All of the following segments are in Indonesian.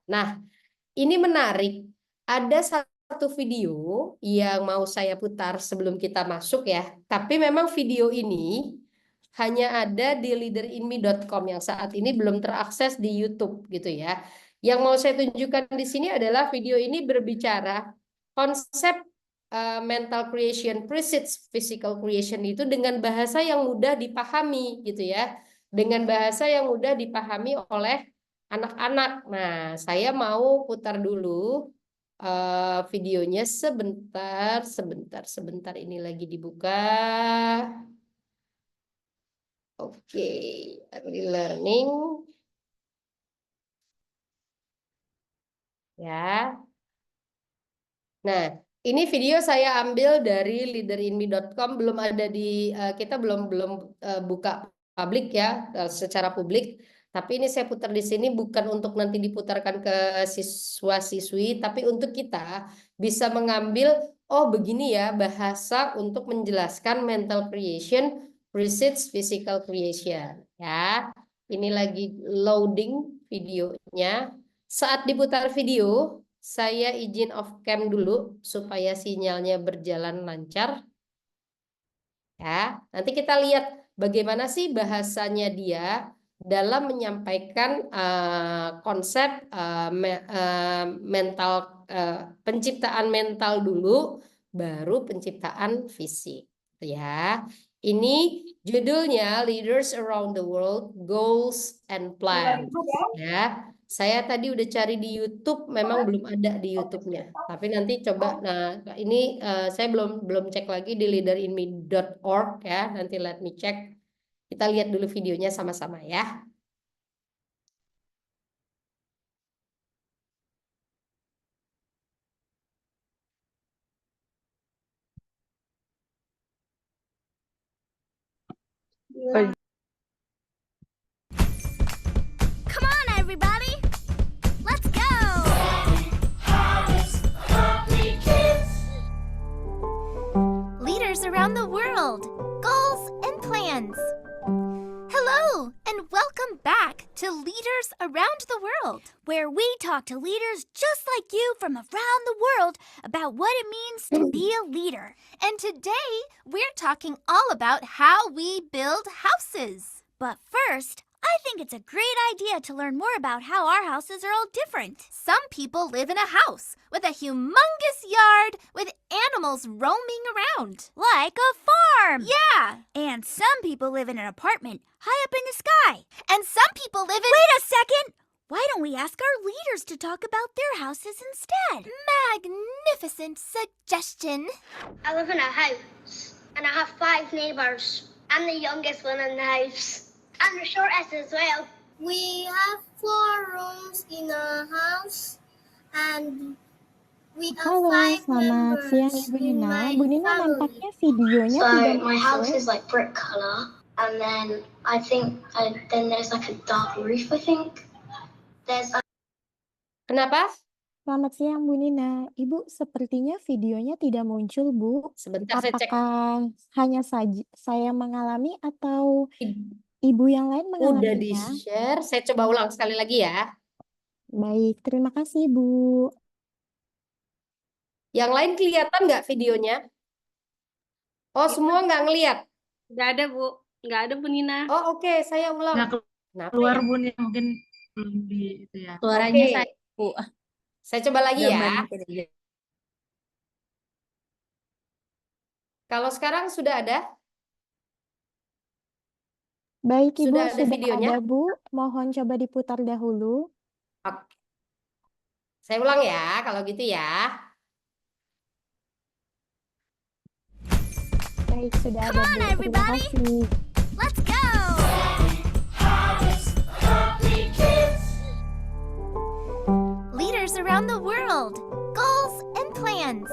Nah, ini menarik. Ada satu video yang mau saya putar sebelum kita masuk ya. Tapi memang video ini hanya ada di leaderinme.com yang saat ini belum terakses di YouTube gitu ya. Yang mau saya tunjukkan di sini adalah video ini berbicara konsep mental creation precedes physical creation itu dengan bahasa yang mudah dipahami gitu ya. Dengan bahasa yang mudah dipahami oleh anak-anak. Nah, saya mau putar dulu videonya sebentar. Ini lagi dibuka. Oke, early learning. Ya. Nah, ini video saya ambil dari leaderinme.com, belum ada di kita belum belum buka publik ya, secara publik. Tapi ini saya putar di sini bukan untuk nanti diputarkan ke siswa-siswi, tapi untuk kita bisa mengambil, oh begini ya bahasa untuk menjelaskan mental creation precedes physical creation. Ya, ini lagi loading videonya. Saat diputar video, saya izin off cam dulu supaya sinyalnya berjalan lancar. Ya, nanti kita lihat bagaimana sih bahasanya dia dalam menyampaikan konsep mental, penciptaan mental dulu, baru penciptaan fisik. Ya, ini judulnya Leaders Around the World, Goals and Plans. Ya, saya tadi udah cari di YouTube, memang belum ada di YouTube-nya. Tapi nanti coba, nah ini saya belum belum cek lagi di leaderinme.org ya. Nanti let me check. Kita lihat dulu videonya sama-sama ya. Come on, everybody! Let's go! Leaders around the world, goals and plans. Hello, and welcome back to Leaders Around the World, where we talk to leaders just like you from around the world about what it means to be a leader. And today, we're talking all about how we build houses. But first, I think it's a great idea to learn more about how our houses are all different. Some people live in a house with a humongous yard with animals roaming around. Like a farm. Yeah. And some people live in an apartment high up in the sky. And some people live in... Wait a second! Why don't we ask our leaders to talk about their houses instead? Magnificent suggestion. I live in a house, and I have 5 neighbours. I'm the youngest one in the house. I'm the shortest as well. We have 4 rooms in a house, and we have Halo, 5 selamat siang members Ibu in Nina. my Bu Nina family. nampaknya videonya So tidak my house muncul. is like brick colour, and then I think then there's like a dark roof. I think there's Kenapa? Selamat siang Bu Nina. Ibu, sepertinya videonya tidak muncul, Bu. Sebentar saya cek. Apakah hanya saja saya mengalami atau Ibu yang lain Udah mengalaminya? di-share. Saya coba ulang sekali lagi ya. Baik, terima kasih Bu. Yang lain kelihatan nggak videonya? Oh, semua nggak ngelihat? Nggak ada, Bu. Nggak ada, Bu Nina. Oh, oke. Saya ulang. Nggak Kenapa keluar, ya? Bu Nina. Mungkin belum di itu ya. Suaranya saya, Bu. Saya coba lagi ya. Gambarnya tidak ada. Kalau sekarang sudah ada? Baik Ibu, Sudah ada sudah videonya? ada Bu. Mohon coba diputar dahulu. Oke. Saya ulang ya, kalau gitu ya. Baik, sudah Come ada on, Bu. Terima everybody. kasih. Let's go! Leaders around the world, goals and plans.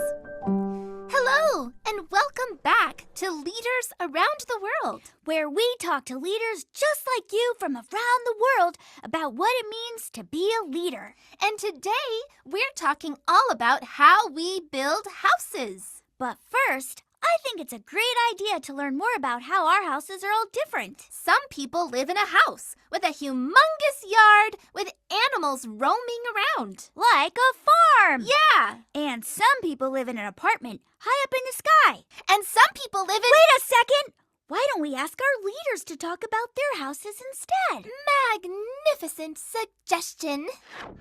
Hello, and welcome back to Leaders Around the World, where we talk to leaders just like you from around the world about what it means to be a leader. And today, we're talking all about how we build houses. But first, I think it's a great idea to learn more about how our houses are all different. Some people live in a house with a humongous yard with animals roaming around. Like a farm. Yeah. And some people live in an apartment high up in the sky. And some people live in... Wait a second! Why don't we ask our leaders to talk about their houses instead? Magnificent suggestion.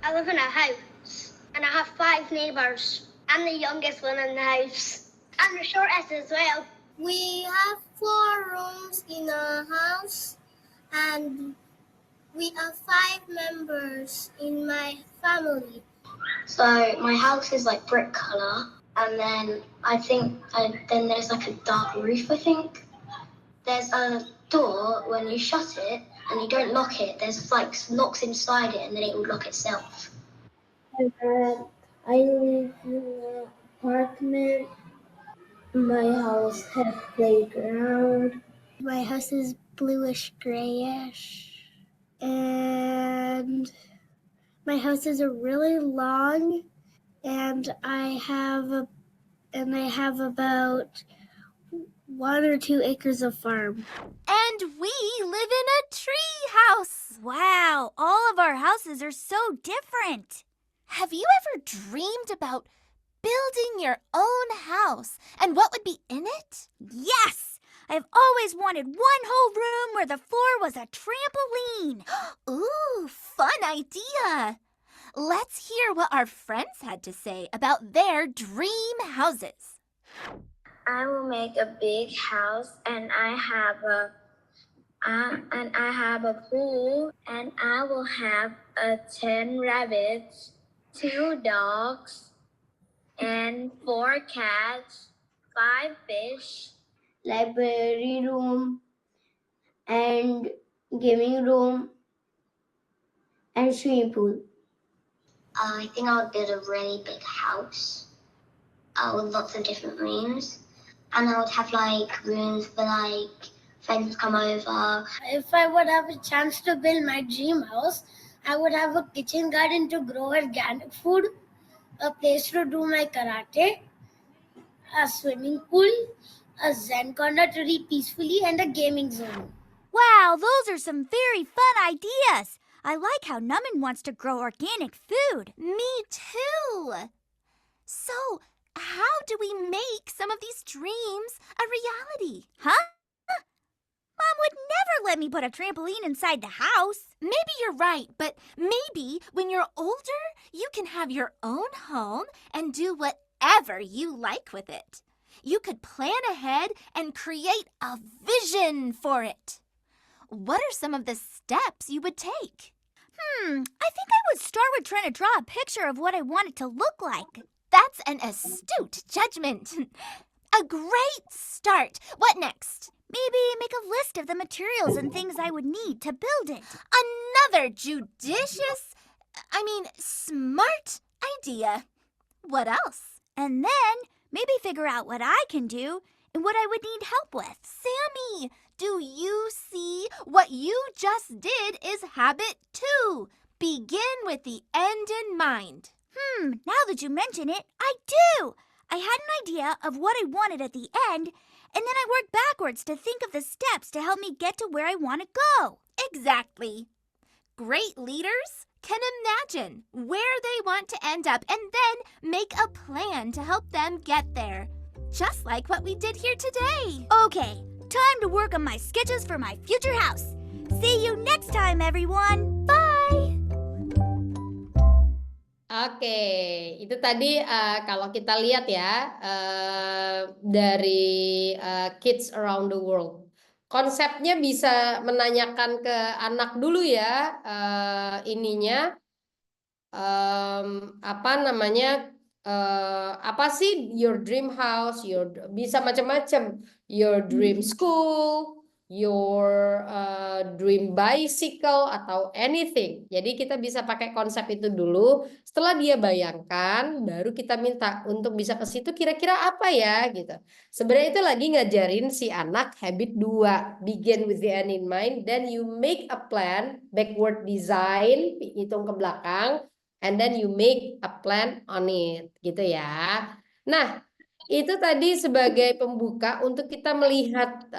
I live in a house and I have 5 neighbours. I'm the youngest one in the house. I'm the shortest as well. We have 4 rooms in a house, and we are 5 members in my family. So my house is like brick colour, and then I think then there's like a dark roof, I think. There's a door, when you shut it and you don't lock it, there's like locks inside it and then it will lock itself. And I live in an apartment. My house has playground. My house is bluish grayish. And my house is really long, and I have about 1 or 2 acres of farm. And we live in a tree house. Wow, all of our houses are so different. Have you ever dreamed about building your own house and what would be in it? Yes! I've always wanted one whole room where the floor was a trampoline. Ooh, fun idea. Let's hear what our friends had to say about their dream houses. I will make a big house, and I have a pool, and I will have 10 rabbits, 2 dogs, and 4 cats, 5 fish, Library room and gaming room and swimming pool. I think I would build a really big house with lots of different rooms. And I would have like rooms for like friends come over. If I would have a chance to build my dream house, I would have a kitchen garden to grow organic food, a place to do my karate, a swimming pool, a Zen corner to read peacefully, and a gaming zone. Wow, those are some very fun ideas. I like how Numin wants to grow organic food. Me too. So, how do we make some of these dreams a reality? Huh? Mom would never let me put a trampoline inside the house. Maybe you're right, but maybe when you're older, you can have your own home and do whatever you like with it. You could plan ahead and create a vision for it. What are some of the steps you would take? I think I would start with trying to draw a picture of what I want it to look like. That's an astute judgment. A great start. What next? Maybe make a list of the materials and things I would need to build it. Another smart idea. What else? And then maybe figure out what I can do and what I would need help with. Sammy, do you see? What you just did is habit 2. Begin with the end in mind. Now that you mention it, I do. I had an idea of what I wanted at the end, and then I worked backwards to think of the steps to help me get to where I want to go. Exactly. Great leaders can imagine where they want to end up and then make a plan to help them get there. Just like what we did here today. Okay, time to work on my sketches for my future house. See you next time, everyone. Bye! Oke, itu tadi kalau kita lihat ya dari Kids Around the World. Konsepnya bisa menanyakan ke anak dulu ya apa sih your dream house, bisa macam-macam, your dream school, your dream bicycle atau anything. Jadi kita bisa pakai konsep itu dulu. Setelah dia bayangkan, baru kita minta untuk bisa ke situ kira-kira apa ya gitu. Sebenarnya itu lagi ngajarin si anak habit 2, begin with the end in mind, then you make a plan, backward design, hitung ke belakang, and then you make a plan on it gitu ya. Nah, Itu tadi sebagai pembuka untuk kita melihat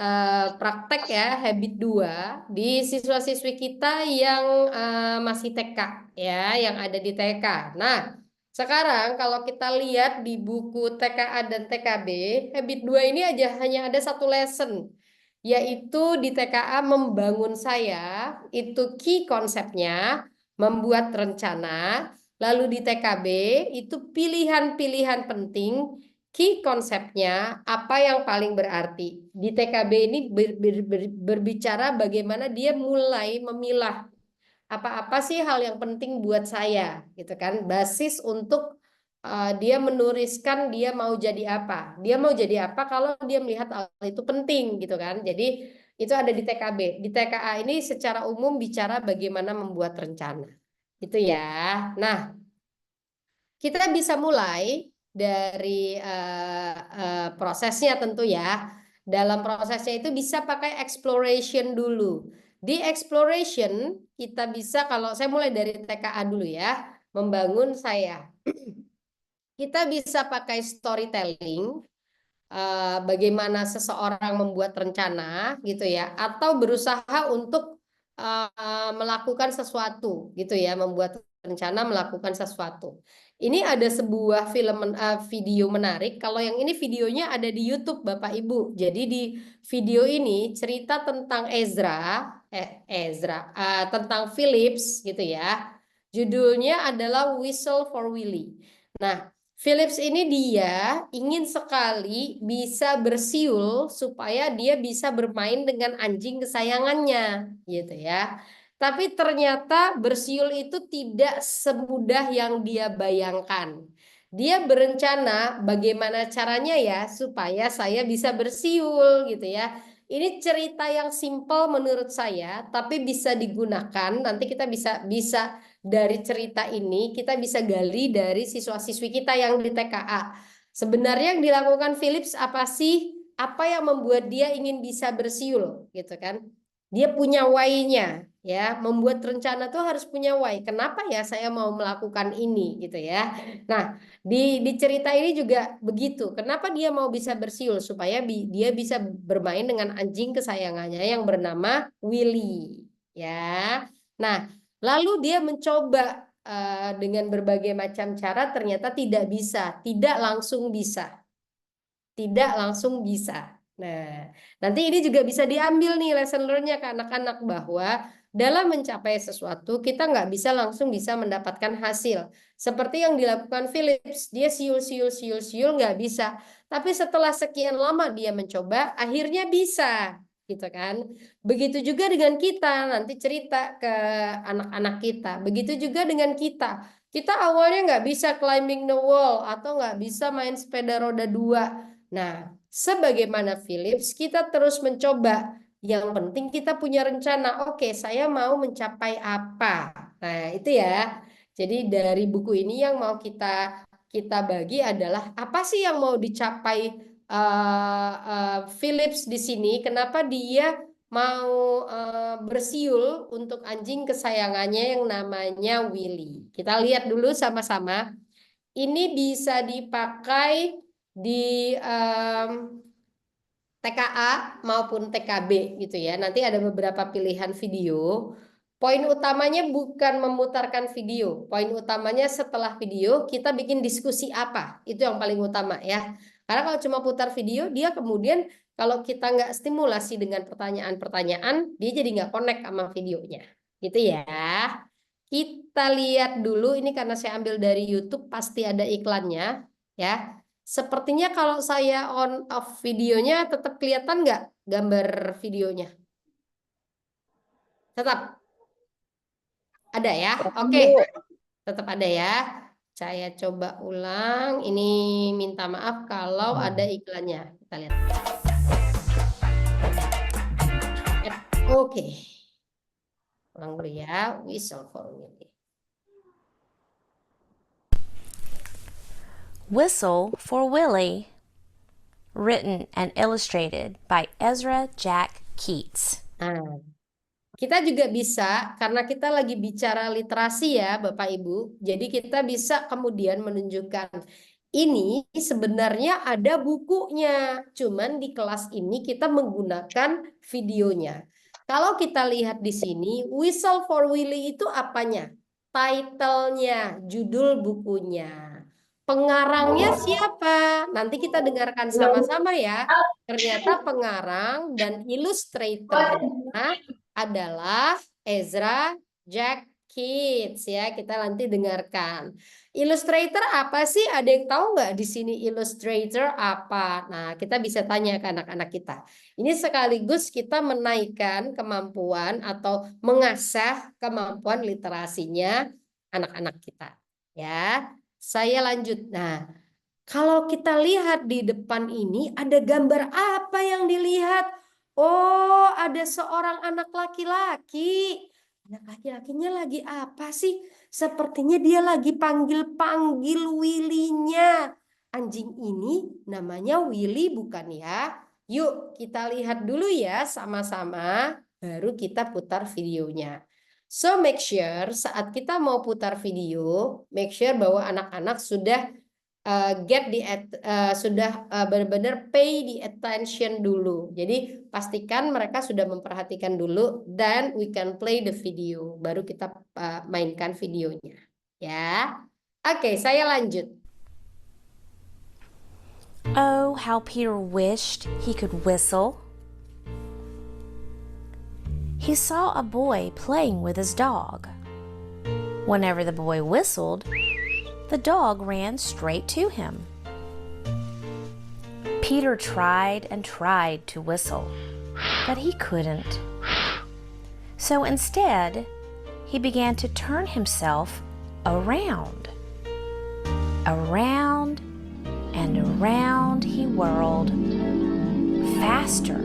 praktek ya habit 2 di siswa-siswi kita yang masih TK ya, yang ada di TK. Nah, sekarang kalau kita lihat di buku TKA dan TKB, habit 2 ini hanya ada satu lesson, yaitu di TKA membangun saya, itu key konsepnya, membuat rencana, lalu di TKB itu pilihan-pilihan penting. Key konsepnya apa yang paling berarti di TKB ini berbicara bagaimana dia mulai memilah apa-apa sih hal yang penting buat saya gitu kan, basis untuk dia menuliskan dia mau jadi apa kalau dia melihat hal itu penting gitu kan. Jadi itu ada di TKB. Di TKA ini secara umum bicara bagaimana membuat rencana gitu ya. Nah, kita bisa mulai dari prosesnya tentu ya. Dalam prosesnya itu bisa pakai exploration dulu. Di exploration kita bisa, kalau saya mulai dari TKA dulu ya, membangun saya. Kita bisa pakai storytelling, bagaimana seseorang membuat rencana gitu ya, atau berusaha untuk melakukan sesuatu gitu ya, membuat rencana melakukan sesuatu. Ini ada sebuah video menarik. Kalau yang ini videonya ada di YouTube Bapak Ibu. Jadi di video ini cerita tentang tentang Philips gitu ya. Judulnya adalah Whistle for Willy. Nah, Philips ini dia ingin sekali bisa bersiul supaya dia bisa bermain dengan anjing kesayangannya, gitu ya. Tapi ternyata bersiul itu tidak semudah yang dia bayangkan. Dia berencana bagaimana caranya ya supaya saya bisa bersiul, gitu ya. Ini cerita yang simpel menurut saya, tapi bisa digunakan. Nanti kita bisa dari cerita ini kita bisa gali dari siswa-siswi kita yang di TKA. Sebenarnya yang dilakukan Philips apa sih? Apa yang membuat dia ingin bisa bersiul gitu kan? Dia punya why-nya ya, membuat rencana tuh harus punya why. Kenapa ya saya mau melakukan ini gitu ya. Nah, di cerita ini juga begitu. Kenapa dia mau bisa bersiul? Supaya dia bisa bermain dengan anjing kesayangannya yang bernama Willy ya. Nah, lalu dia mencoba dengan berbagai macam cara, ternyata tidak bisa, tidak langsung bisa. Tidak langsung bisa. Nah, nanti ini juga bisa diambil nih lesson learn-nya ke anak-anak, bahwa dalam mencapai sesuatu kita nggak bisa langsung bisa mendapatkan hasil. Seperti yang dilakukan Philips, dia siul nggak bisa. Tapi setelah sekian lama dia mencoba, akhirnya bisa gitu kan. Begitu juga dengan kita, nanti cerita ke anak-anak kita. Begitu juga dengan kita. Kita awalnya nggak bisa climbing the wall atau nggak bisa main sepeda roda 2. Nah, sebagaimana Philips, kita terus mencoba. Yang penting kita punya rencana. Oke, saya mau mencapai apa. Nah, itu ya. Jadi dari buku ini yang mau kita bagi adalah apa sih yang mau dicapai Philips di sini, kenapa dia mau bersiul untuk anjing kesayangannya yang namanya Willy. Kita lihat dulu sama-sama. Ini bisa dipakai di TKA maupun TKB gitu ya. Nanti ada beberapa pilihan video. Poin utamanya bukan memutarkan video. Poin utamanya setelah video kita bikin diskusi apa. Itu yang paling utama ya. Karena kalau cuma putar video, dia kemudian kalau kita nggak stimulasi dengan pertanyaan-pertanyaan, dia jadi nggak connect sama videonya. Gitu ya. Kita lihat dulu, ini karena saya ambil dari YouTube, pasti ada iklannya ya. Sepertinya kalau saya on off videonya tetap kelihatan nggak gambar videonya? Tetap ada ya? Oke, tetap ada ya. Saya coba ulang. Ini minta maaf kalau ada iklannya. Kita lihat. Oke. Ulang dulu ya. Whistle for Willy. Whistle for Willy. Written and illustrated by Ezra Jack Keats. Nah, kita juga bisa, karena kita lagi bicara literasi ya Bapak Ibu, jadi kita bisa kemudian menunjukkan Ini sebenarnya ada bukunya, cuman di kelas ini kita menggunakan videonya. Kalau kita lihat di sini, Whistle for Willy itu apanya? Title-nya, judul bukunya. Pengarangnya siapa? Nanti kita dengarkan sama-sama ya. Ternyata pengarang dan ilustratornya adalah Ezra Jack Keats ya. Kita nanti dengarkan. Illustrator apa sih? Ada yang tahu nggak di sini Illustrator apa? Nah, kita bisa tanya ke anak-anak kita. Ini sekaligus kita menaikkan kemampuan atau mengasah kemampuan literasinya anak-anak kita. Ya, saya lanjut. Nah, kalau kita lihat di depan ini ada gambar apa yang dilihat? Oh, ada seorang anak laki-laki. Anak laki-lakinya lagi apa sih? Sepertinya dia lagi panggil-panggil Willy-nya. Anjing ini namanya Willy bukan ya? Yuk kita lihat dulu ya sama-sama. Baru kita putar videonya. So make sure saat kita mau putar video, make sure bahwa anak-anak sudah benar-benar pay the attention dulu. Jadi pastikan mereka sudah memperhatikan dulu dan we can play the video. Baru kita mainkan videonya. Ya. Oke, saya lanjut. Oh, how Peter wished he could whistle. He saw a boy playing with his dog. Whenever the boy whistled, the dog ran straight to him. Peter tried and tried to whistle, but he couldn't. So instead, he began to turn himself around. Around and around he whirled, faster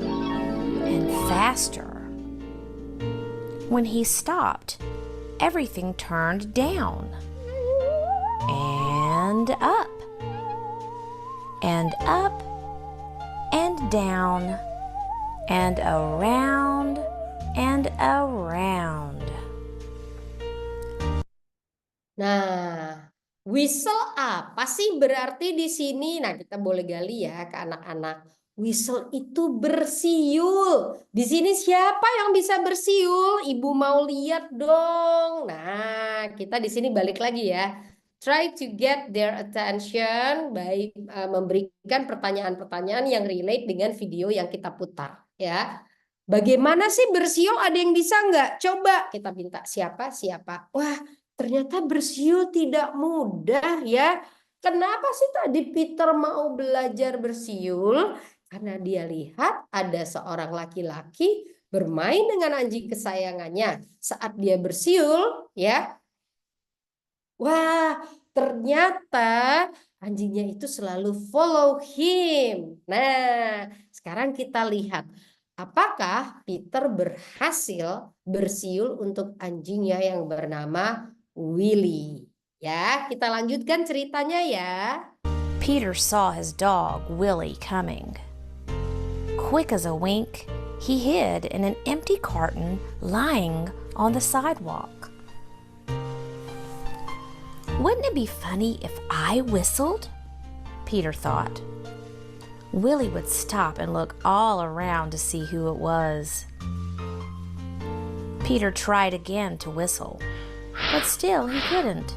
and faster. When he stopped, everything turned down. And up, and up, and down, and around, and around. Nah, whistle apa sih berarti di sini? Nah, kita boleh gali ya ke anak-anak. Whistle itu bersiul. Di sini siapa yang bisa bersiul? Ibu mau lihat dong. Nah, kita di sini balik lagi ya. Try to get their attention by memberikan pertanyaan-pertanyaan yang relate dengan video yang kita putar ya. Bagaimana sih bersiul? Ada yang bisa nggak? Coba kita minta siapa? Wah, ternyata bersiul tidak mudah ya. Kenapa sih tadi Peter mau belajar bersiul? Karena dia lihat ada seorang laki-laki bermain dengan anjing kesayangannya. Saat dia bersiul ya. Wah, ternyata anjingnya itu selalu follow him. Nah, sekarang kita lihat. Apakah Peter berhasil bersiul untuk anjingnya yang bernama Willy? Ya, kita lanjutkan ceritanya ya. Peter saw his dog, Willie, coming. Quick as a wink, he hid in an empty carton lying on the sidewalk. Wouldn't it be funny if I whistled? Peter thought. Willie would stop and look all around to see who it was. Peter tried again to whistle, but still he couldn't.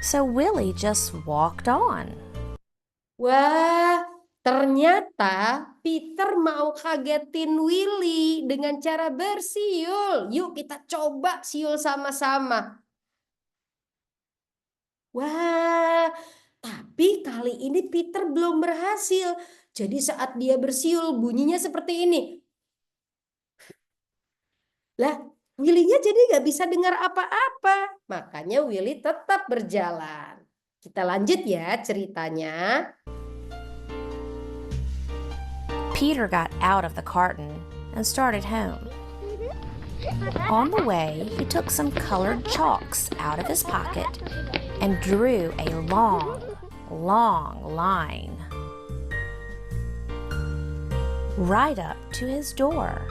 So Willie just walked on. Wah, ternyata Peter mau kagetin Willy dengan cara bersiul. Yuk kita coba siul sama-sama. Wah, tapi kali ini Peter belum berhasil. Jadi saat dia bersiul bunyinya seperti ini. Lah, Willy-nya jadi nggak bisa dengar apa-apa. Makanya Willy tetap berjalan. Kita lanjut ya ceritanya. Peter got out of the carton and started home. On the way, he took some colored chalks out of his pocket and drew a long, long line right up to his door.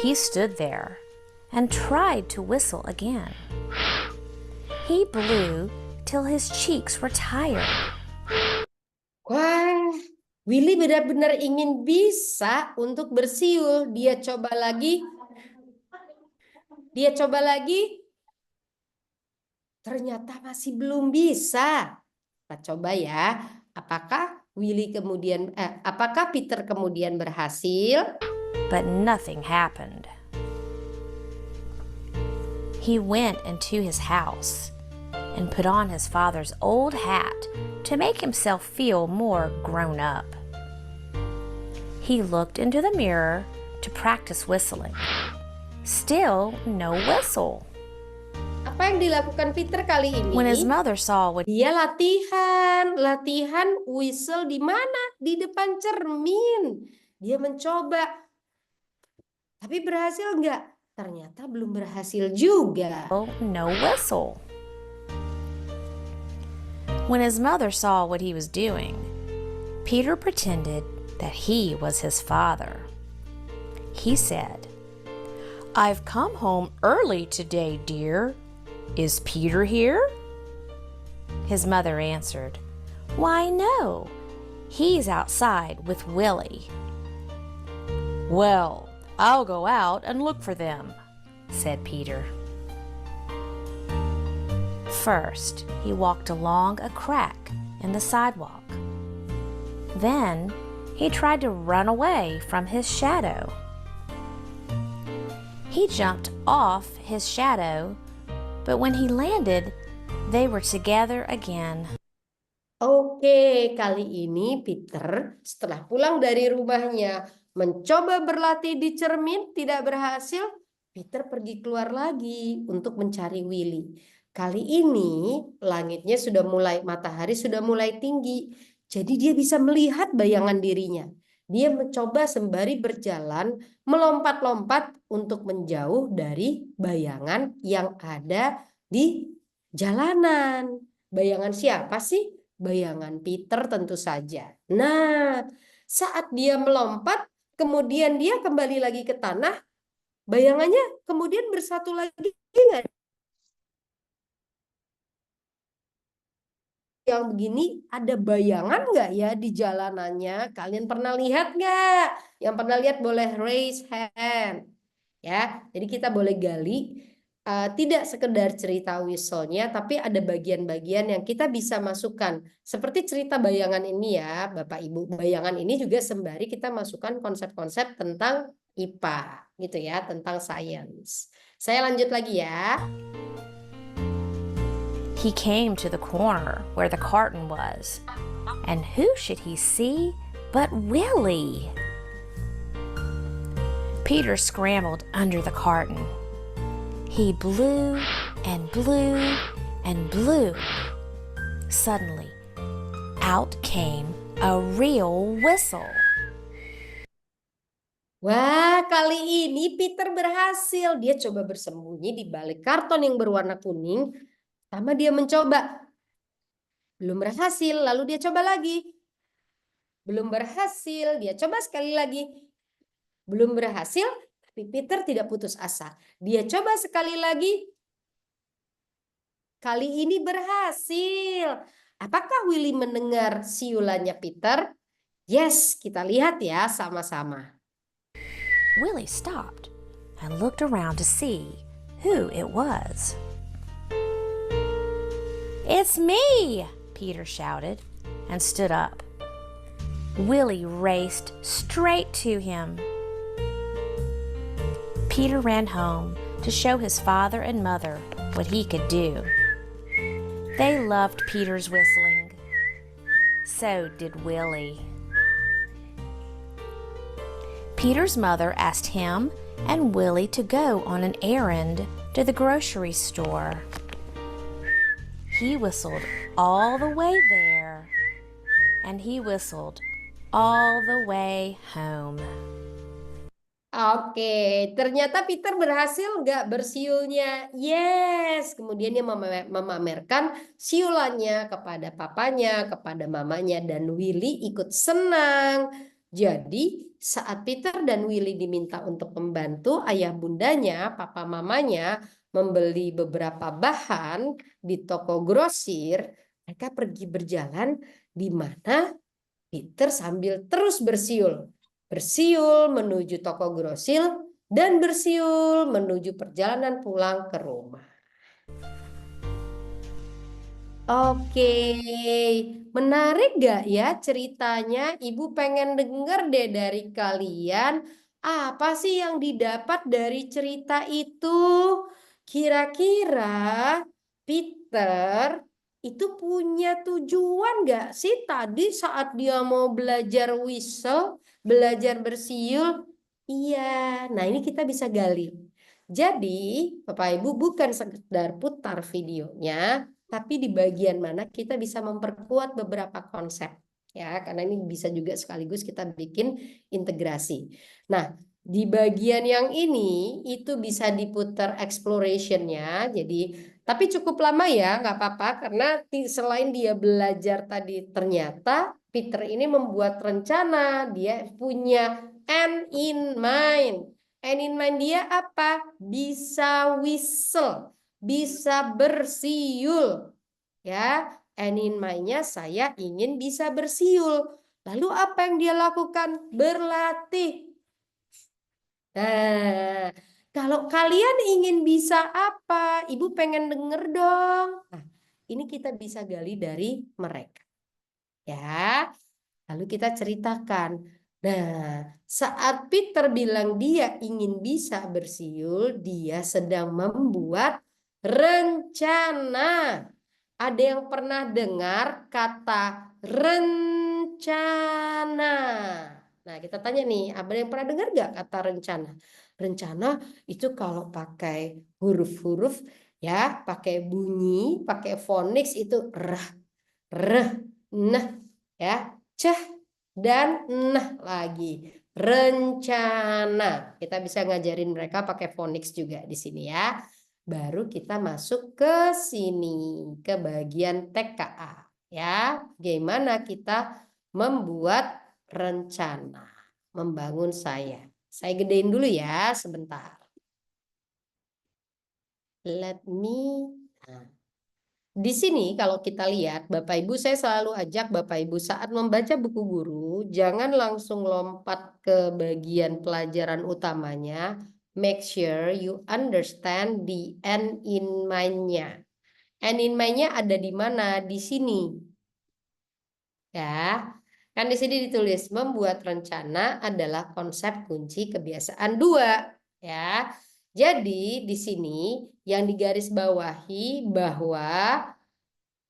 He stood there and tried to whistle again. He blew till his cheeks were tired. Wah, Willy benar-benar ingin bisa untuk bersiul. Dia coba lagi. Ternyata masih belum bisa. Kita coba ya. Apakah Peter kemudian berhasil? But nothing happened. He went into his house and put on his father's old hat to make himself feel more grown up. He looked into the mirror to practice whistling. Still no whistle. Apa yang dilakukan Peter kali ini? When his mother saw what Dia latihan whistle di mana? Di depan cermin. Dia mencoba. Tapi berhasil nggak? Ternyata belum berhasil juga. no whistle. When his mother saw what he was doing, Peter pretended that he was his father. He said, "I've come home early today, dear. Is Peter here?" His mother answered, "Why, no. He's outside with Willie." "Well, I'll go out and look for them," said Peter. First, he walked along a crack in the sidewalk. Then, he tried to run away from his shadow. He jumped off his shadow, but when he landed, they were together again. Oke, kali ini Peter setelah pulang dari rumahnya mencoba berlatih di cermin, tidak berhasil. Peter pergi keluar lagi untuk mencari Willy. Kali ini matahari sudah mulai tinggi. Jadi dia bisa melihat bayangan dirinya. Dia mencoba sembari berjalan, melompat-lompat untuk menjauh dari bayangan yang ada di jalanan. Bayangan siapa sih? Bayangan Peter tentu saja. Nah, saat dia melompat, kemudian dia kembali lagi ke tanah, bayangannya kemudian bersatu lagi nggak? Yang begini ada bayangan nggak ya di jalanannya? Kalian pernah lihat nggak? Yang pernah lihat boleh raise hand. Ya, jadi kita boleh gali. Tidak sekedar cerita whistle-nya, tapi ada bagian-bagian yang kita bisa masukkan. Seperti cerita bayangan ini ya, Bapak Ibu. Bayangan ini juga sembari kita masukkan konsep-konsep tentang IPA, gitu ya, tentang science. Saya lanjut lagi ya. He came to the corner where the carton was, and who should he see but Willie? Peter scrambled under the carton. He blew and blew and blew. Suddenly, out came a real whistle. Wah, kali ini Peter berhasil. Dia coba bersembunyi di balik karton yang berwarna kuning. Pertama dia mencoba. Belum berhasil, lalu dia coba lagi. Belum berhasil, dia coba sekali lagi. Belum berhasil, tapi Peter tidak putus asa. Dia coba sekali lagi. Kali ini berhasil. Apakah Willy mendengar siulannya Peter? Yes, kita lihat ya sama-sama. Willie stopped and looked around to see who it was. "It's me!" Peter shouted and stood up. Willie raced straight to him. Peter ran home to show his father and mother what he could do. They loved Peter's whistling. So did Willie. Peter's mother asked him and Willie to go on an errand to the grocery store. He whistled all the way there, and he whistled all the way home. Oke, ternyata Peter berhasil nggak bersiulnya? Yes, kemudian dia memamerkan siulannya kepada papanya, kepada mamanya, dan Willy ikut senang. Jadi saat Peter dan Willy diminta untuk membantu ayah bundanya, papa mamanya, membeli beberapa bahan di toko grosir, mereka pergi berjalan di mana Peter sambil terus bersiul. Bersiul menuju toko grosir dan bersiul menuju perjalanan pulang ke rumah. Oke, menarik gak ya ceritanya? Ibu pengen denger deh dari kalian. Apa sih yang didapat dari cerita itu? Kira-kira Peter itu punya tujuan gak sih tadi saat dia mau belajar whistle, belajar bersiul? Iya, nah ini kita bisa gali. Jadi, Bapak Ibu bukan sekedar putar videonya, tapi di bagian mana kita bisa memperkuat beberapa konsep. Ya, karena ini bisa juga sekaligus kita bikin integrasi. Nah, di bagian yang ini itu bisa diputar exploration-nya. Jadi, tapi cukup lama ya, nggak apa-apa. Karena selain dia belajar tadi, ternyata Peter ini membuat rencana. Dia punya end in mind. End in mind dia apa? Bisa whistle, bisa bersiul. Ya, end in mind-nya saya ingin bisa bersiul. Lalu apa yang dia lakukan? Berlatih. Nah, kalau kalian ingin bisa apa? Ibu pengen denger dong. Nah, ini kita bisa gali dari mereka. Ya, lalu kita ceritakan. Nah, saat Peter bilang dia ingin bisa bersiul, dia sedang membuat rencana. Ada yang pernah dengar kata rencana? Nah, kita tanya nih, ada yang pernah dengar gak kata rencana? Rencana itu kalau pakai huruf-huruf, ya, pakai bunyi, pakai phonics itu reh, nah, ya, ceh, dan nah lagi. Rencana. Kita bisa ngajarin mereka pakai phonics juga di sini ya. Baru kita masuk ke sini, ke bagian TKA. Ya, bagaimana kita membuat rencana, membangun saya. Saya gedein dulu ya sebentar. Let me... Nah. Di sini kalau kita lihat, Bapak Ibu, saya selalu ajak Bapak Ibu saat membaca buku guru, jangan langsung lompat ke bagian pelajaran utamanya. Make sure you understand the end in mind-nya. End in mind-nya ada di mana? Di sini. Ya, kan di sini ditulis membuat rencana adalah konsep kunci kebiasaan 2. Ya, jadi di sini yang digarisbawahi bahwa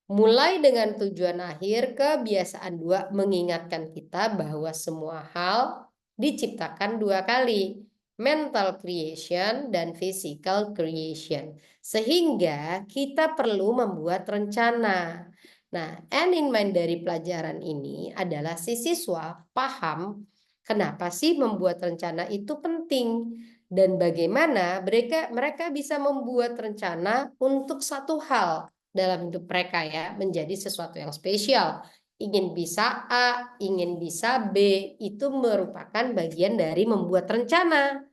mulai dengan tujuan akhir, kebiasaan 2 mengingatkan kita bahwa semua hal diciptakan 2 kali. Mental creation dan physical creation. Sehingga kita perlu membuat rencana. Nah, end in mind dari pelajaran ini adalah si siswa paham kenapa sih membuat rencana itu penting. Dan bagaimana mereka bisa membuat rencana untuk satu hal dalam hidup mereka ya, menjadi sesuatu yang spesial. Ingin bisa A, ingin bisa B, itu merupakan bagian dari membuat rencana.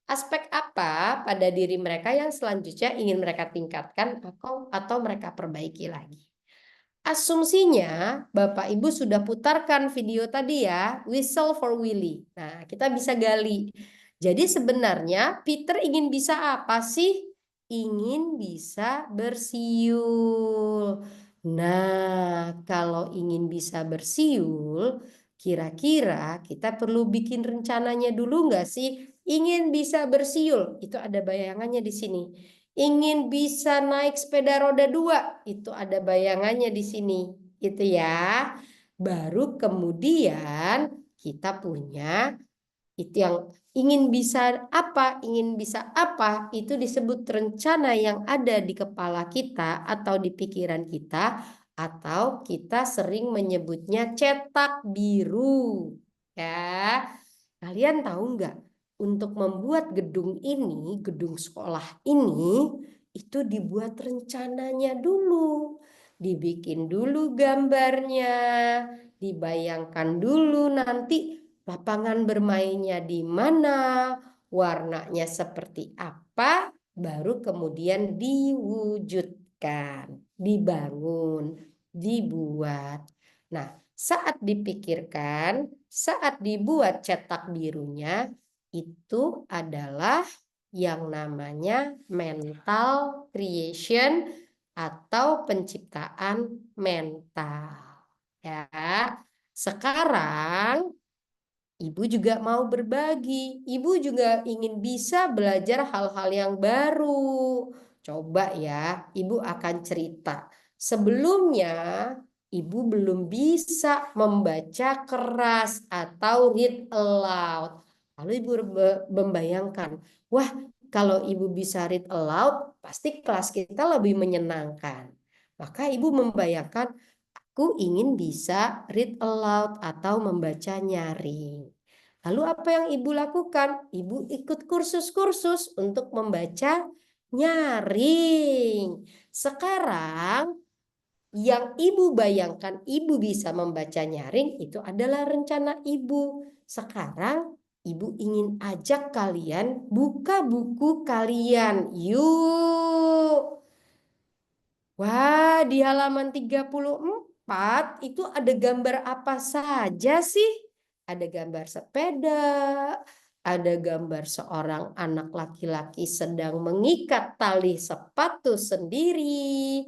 Aspek apa pada diri mereka yang selanjutnya ingin mereka tingkatkan atau mereka perbaiki lagi. Asumsinya Bapak Ibu sudah putarkan video tadi ya, Whistle for Willy. Nah, kita bisa gali. Jadi sebenarnya Peter ingin bisa apa sih? Ingin bisa bersiul. Nah, kalau ingin bisa bersiul, kira-kira kita perlu bikin rencananya dulu nggak sih? Ingin bisa bersiul, itu ada bayangannya di sini. Ingin bisa naik sepeda roda 2, itu ada bayangannya di sini. Itu ya. Baru kemudian kita punya itu yang ingin bisa apa, itu disebut rencana yang ada di kepala kita atau di pikiran kita, atau kita sering menyebutnya cetak biru. Ya, kalian tahu nggak? Untuk membuat gedung ini, gedung sekolah ini, itu dibuat rencananya dulu. Dibikin dulu gambarnya, dibayangkan dulu nanti lapangan bermainnya di mana, warnanya seperti apa, baru kemudian diwujudkan, dibangun, dibuat. Nah, saat dipikirkan, saat dibuat cetak birunya, itu adalah yang namanya mental creation atau penciptaan mental. Ya, sekarang Ibu juga mau berbagi. Ibu juga ingin bisa belajar hal-hal yang baru. Coba ya, Ibu akan cerita. Sebelumnya, Ibu belum bisa membaca keras atau read aloud. Lalu Ibu membayangkan, wah, kalau Ibu bisa read aloud, pasti kelas kita lebih menyenangkan. Maka Ibu membayangkan, aku ingin bisa read aloud atau membaca nyaring. Lalu apa yang Ibu lakukan? Ibu ikut kursus-kursus untuk membaca nyaring. Sekarang yang Ibu bayangkan Ibu bisa membaca nyaring itu adalah rencana Ibu. Sekarang Ibu ingin ajak kalian buka buku kalian. Yuk. Wah, di halaman 34 itu ada gambar apa saja sih? Ada gambar sepeda, ada gambar seorang anak laki-laki sedang mengikat tali sepatu sendiri,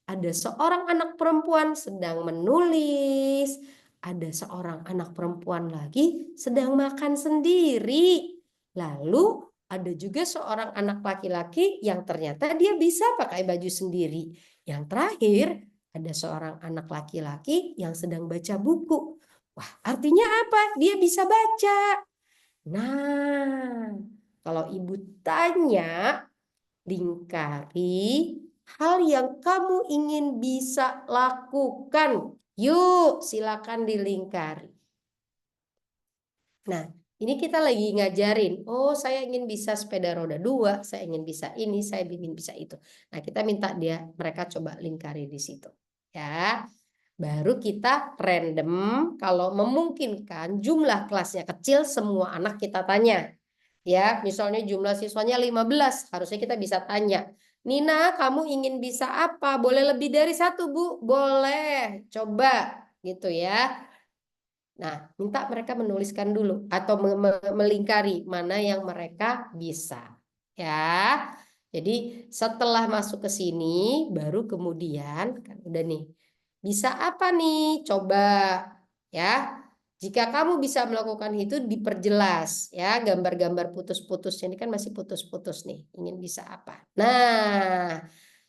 ada seorang anak perempuan sedang menulis, ada seorang anak perempuan lagi sedang makan sendiri. Lalu ada juga seorang anak laki-laki yang ternyata dia bisa pakai baju sendiri. Yang terakhir, ada seorang anak laki-laki yang sedang baca buku. Wah, artinya apa? Dia bisa baca. Nah, kalau Ibu tanya, lingkari hal yang kamu ingin bisa lakukan. Yuk, silakan dilingkari. Nah, ini kita lagi ngajarin, oh saya ingin bisa sepeda roda 2, saya ingin bisa ini, saya ingin bisa itu. Nah, kita minta mereka coba lingkari di situ. Ya, baru kita random, kalau memungkinkan jumlah kelasnya kecil, semua anak kita tanya. Ya, misalnya jumlah siswanya 15, harusnya kita bisa tanya. Nina, kamu ingin bisa apa? Boleh lebih dari 1, Bu? Boleh, coba gitu ya. Nah, minta mereka menuliskan dulu atau melingkari mana yang mereka bisa. Ya. Jadi setelah masuk ke sini baru kemudian kan udah nih. Bisa apa nih? Coba ya. Jika kamu bisa melakukan itu diperjelas ya, gambar-gambar putus-putus ini kan masih putus-putus nih. Ingin bisa apa? Nah,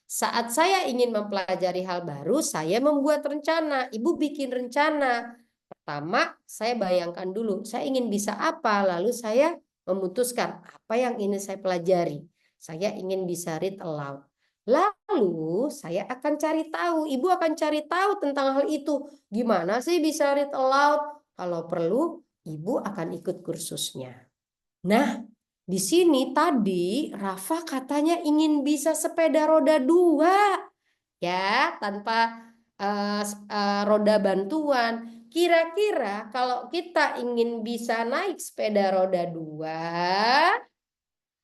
saat saya ingin mempelajari hal baru, saya membuat rencana. Ibu bikin rencana. Pertama, saya bayangkan dulu, saya ingin bisa apa, lalu saya memutuskan apa yang ingin saya pelajari. Saya ingin bisa read aloud. Lalu saya akan cari tahu, ibu akan cari tahu tentang hal itu. Gimana sih bisa read aloud? Kalau perlu, ibu akan ikut kursusnya. Nah, di sini tadi Rafa katanya ingin bisa sepeda roda 2. Ya, tanpa roda bantuan. Kira-kira kalau kita ingin bisa naik sepeda roda 2,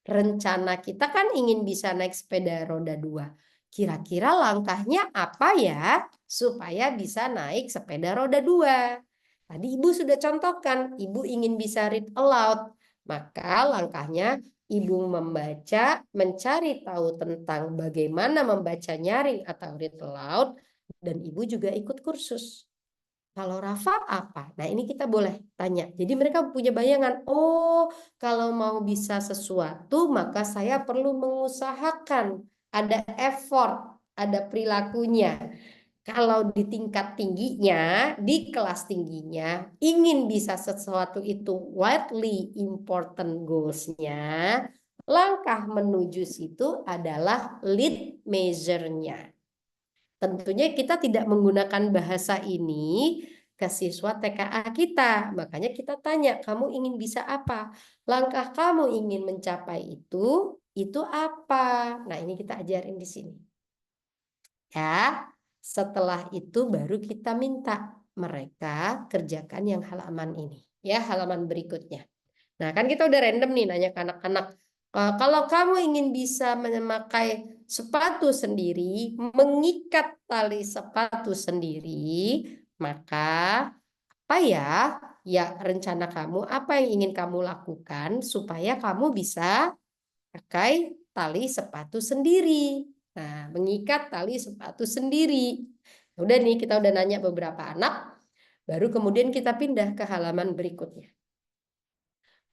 rencana kita kan ingin bisa naik sepeda roda 2. Kira-kira langkahnya apa ya supaya bisa naik sepeda roda 2? Tadi Ibu sudah contohkan, Ibu ingin bisa read aloud. Maka langkahnya Ibu membaca, mencari tahu tentang bagaimana membaca nyaring atau read aloud, dan Ibu juga ikut kursus. Kalau Rafa apa? Nah, ini kita boleh tanya. Jadi mereka punya bayangan, oh kalau mau bisa sesuatu maka saya perlu mengusahakan. Ada effort, ada perilakunya. Kalau di tingkat tingginya, di kelas tingginya, ingin bisa sesuatu itu widely important goals-nya, langkah menuju situ adalah lead measure-nya. Tentunya kita tidak menggunakan bahasa ini ke siswa TKA kita. Makanya kita tanya, kamu ingin bisa apa? Langkah kamu ingin mencapai itu apa? Nah, ini kita ajarin di sini. Ya, setelah itu baru kita minta mereka kerjakan yang halaman ini. Ya, halaman berikutnya. Nah, kan kita udah random nih nanya ke anak-anak. Kalau kamu ingin bisa memakai sepatu sendiri, mengikat tali sepatu sendiri, maka apa ya? Ya, rencana kamu, apa yang ingin kamu lakukan supaya kamu bisa pakai tali sepatu sendiri. Nah, mengikat tali sepatu sendiri. Udah nih, kita udah nanya beberapa anak, baru kemudian kita pindah ke halaman berikutnya.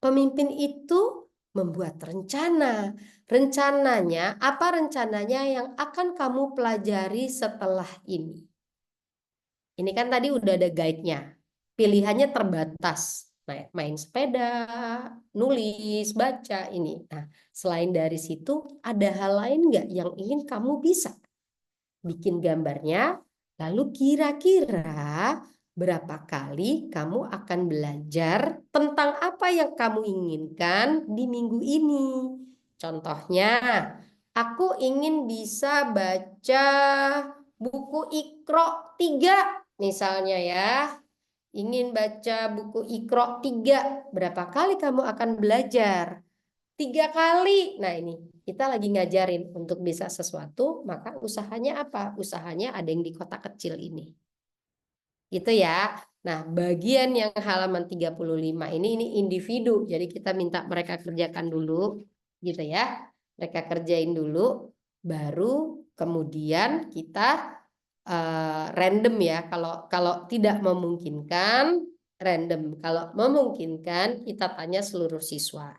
Pemimpin itu membuat rencana. Rencananya, apa rencananya yang akan kamu pelajari setelah ini? Ini kan tadi udah ada guide-nya. Pilihannya terbatas. Main sepeda, nulis, baca ini. Nah, selain dari situ, ada hal lain nggak yang ingin kamu bisa? Bikin gambarnya, lalu kira-kira berapa kali kamu akan belajar tentang apa yang kamu inginkan di minggu ini. Contohnya, aku ingin bisa baca buku Iqra 3 misalnya ya. Ingin baca buku Iqra 3. Berapa kali kamu akan belajar? 3 kali. Nah ini, kita lagi ngajarin untuk bisa sesuatu, maka usahanya apa? Usahanya ada yang di kotak kecil ini. Gitu ya. Nah, bagian yang halaman 35 ini individu. Jadi kita minta mereka kerjakan dulu, gitu ya. Mereka kerjain dulu, baru kemudian kita random ya. Kalau tidak memungkinkan, random. Kalau memungkinkan, kita tanya seluruh siswa.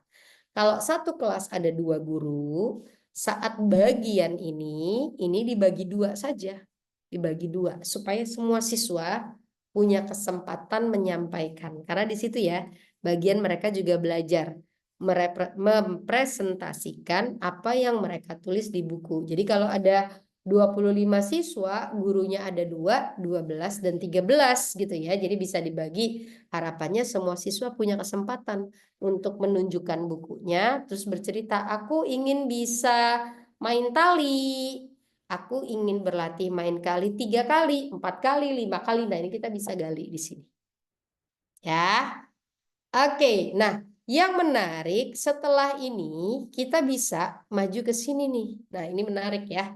Kalau satu kelas ada 2 guru, saat bagian ini dibagi 2 saja. Dibagi 2, supaya semua siswa punya kesempatan menyampaikan. Karena di situ ya, bagian mereka juga belajar mempresentasikan apa yang mereka tulis di buku. Jadi kalau ada 25 siswa, gurunya ada 2, 12, dan 13 gitu ya. Jadi bisa dibagi, harapannya semua siswa punya kesempatan untuk menunjukkan bukunya, terus bercerita, aku ingin bisa main tali, aku ingin berlatih main kali 3 kali, 4 kali, 5 kali. Nah ini kita bisa gali di sini. Ya, oke. Nah, yang menarik setelah ini kita bisa maju ke sini nih. Nah ini menarik ya.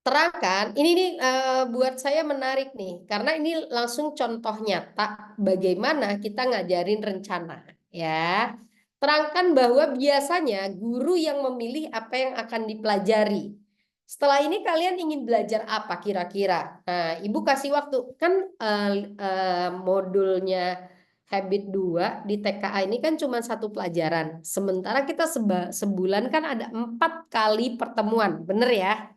Terangkan, ini nih buat saya menarik nih, karena ini langsung contoh nyata bagaimana kita ngajarin rencana, ya. Terangkan bahwa biasanya guru yang memilih apa yang akan dipelajari. Setelah ini kalian ingin belajar apa kira-kira? Nah, Ibu kasih waktu, kan modulnya Habit 2 di TKA ini kan cuma 1 pelajaran. Sementara kita sebulan kan ada 4 kali pertemuan, bener ya?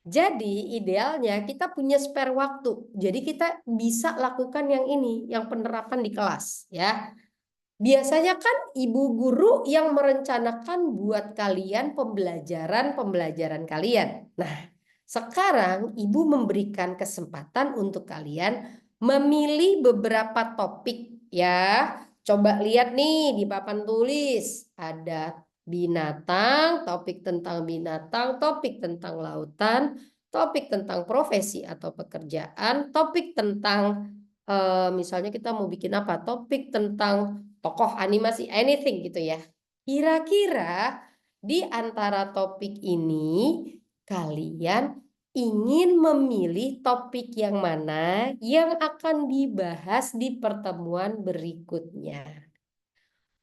Jadi idealnya kita punya spare waktu. Jadi kita bisa lakukan yang ini, yang penerapan di kelas ya. Biasanya kan ibu guru yang merencanakan buat kalian pembelajaran kalian. Nah, sekarang ibu memberikan kesempatan untuk kalian memilih beberapa topik ya. Coba lihat nih di papan tulis, ada binatang, topik tentang binatang, topik tentang lautan, topik tentang profesi atau pekerjaan, topik tentang misalnya kita mau bikin apa? Topik tentang tokoh animasi, anything gitu ya. Kira-kira di antara topik ini kalian ingin memilih topik yang mana yang akan dibahas di pertemuan berikutnya.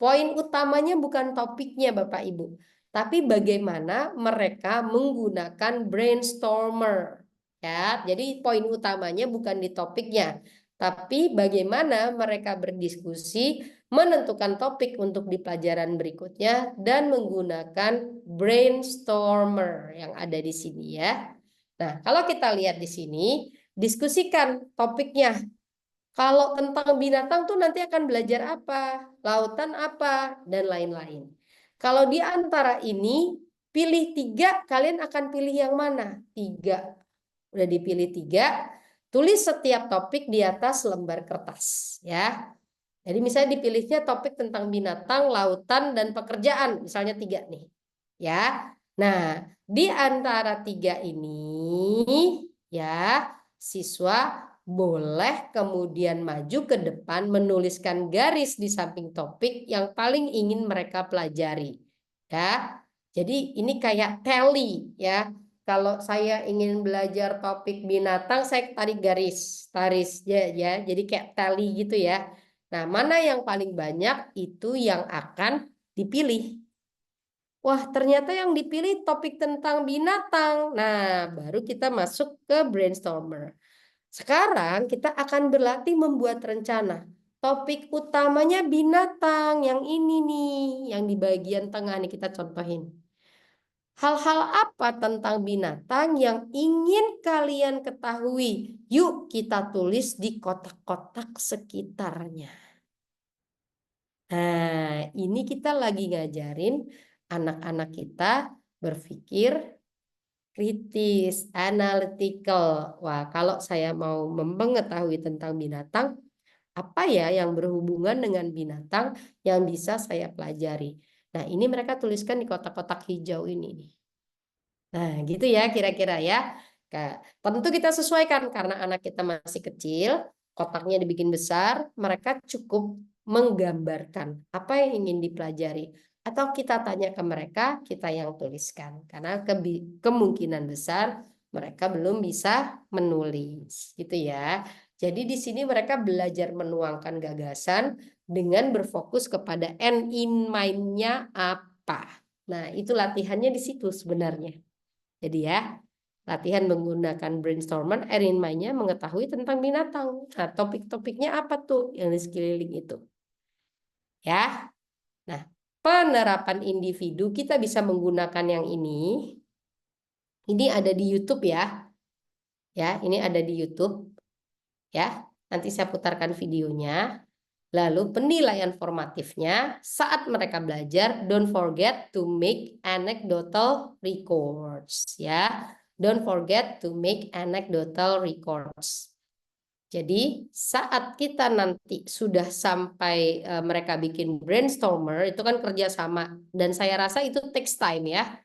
Poin utamanya bukan topiknya Bapak Ibu, tapi bagaimana mereka menggunakan brainstormer. Ya, jadi poin utamanya bukan di topiknya, tapi bagaimana mereka berdiskusi, menentukan topik untuk di pelajaran berikutnya dan menggunakan brainstormer yang ada di sini ya. Nah, kalau kita lihat di sini, diskusikan topiknya. Kalau tentang binatang tuh nanti akan belajar apa, lautan apa, dan lain-lain. Kalau di antara ini, pilih 3, kalian akan pilih yang mana? 3. Udah dipilih 3, tulis setiap topik di atas lembar kertas. Ya. Jadi misalnya dipilihnya topik tentang binatang, lautan, dan pekerjaan. Misalnya 3 nih. Ya. Nah, di antara 3 ini, ya, siswa boleh kemudian maju ke depan menuliskan garis di samping topik yang paling ingin mereka pelajari. Ya, jadi ini kayak tally ya. Kalau saya ingin belajar topik binatang, saya tarik garis ya. Jadi kayak tally gitu ya. Nah, mana yang paling banyak itu yang akan dipilih. Wah, ternyata yang dipilih topik tentang binatang. Nah, baru kita masuk ke brainstormer. Sekarang kita akan berlatih membuat rencana. Topik utamanya binatang yang ini nih, yang di bagian tengah nih kita contohin. Hal-hal apa tentang binatang yang ingin kalian ketahui? Yuk kita tulis di kotak-kotak sekitarnya. Nah, ini kita lagi ngajarin anak-anak kita berpikir kritis, analytical. Wah, kalau saya mau mengetahui tentang binatang, apa ya yang berhubungan dengan binatang yang bisa saya pelajari? Nah, ini mereka tuliskan di kotak-kotak hijau ini nih. Nah, gitu ya kira-kira ya. Tentu kita sesuaikan karena anak kita masih kecil, kotaknya dibikin besar, mereka cukup menggambarkan apa yang ingin dipelajari. Atau kita tanya ke mereka, kita yang tuliskan. Karena kemungkinan besar mereka belum bisa menulis, gitu ya. Jadi di sini mereka belajar menuangkan gagasan dengan berfokus kepada end in mind-nya apa. Nah, itu latihannya di situ sebenarnya. Jadi ya, latihan menggunakan brainstormer, end in mind-nya mengetahui tentang binatang. Nah, topik-topiknya apa tuh yang di sekeliling itu. Ya. Nah, penerapan individu kita bisa menggunakan yang ini. Ini ada di YouTube ya. Ya, ini ada di YouTube. Ya, nanti saya putarkan videonya. Lalu penilaian formatifnya saat mereka belajar, don't forget to make anecdotal records ya. Don't forget to make anecdotal records. Jadi saat kita nanti sudah sampai mereka bikin brainstormer, itu kan kerjasama dan saya rasa itu takes time ya.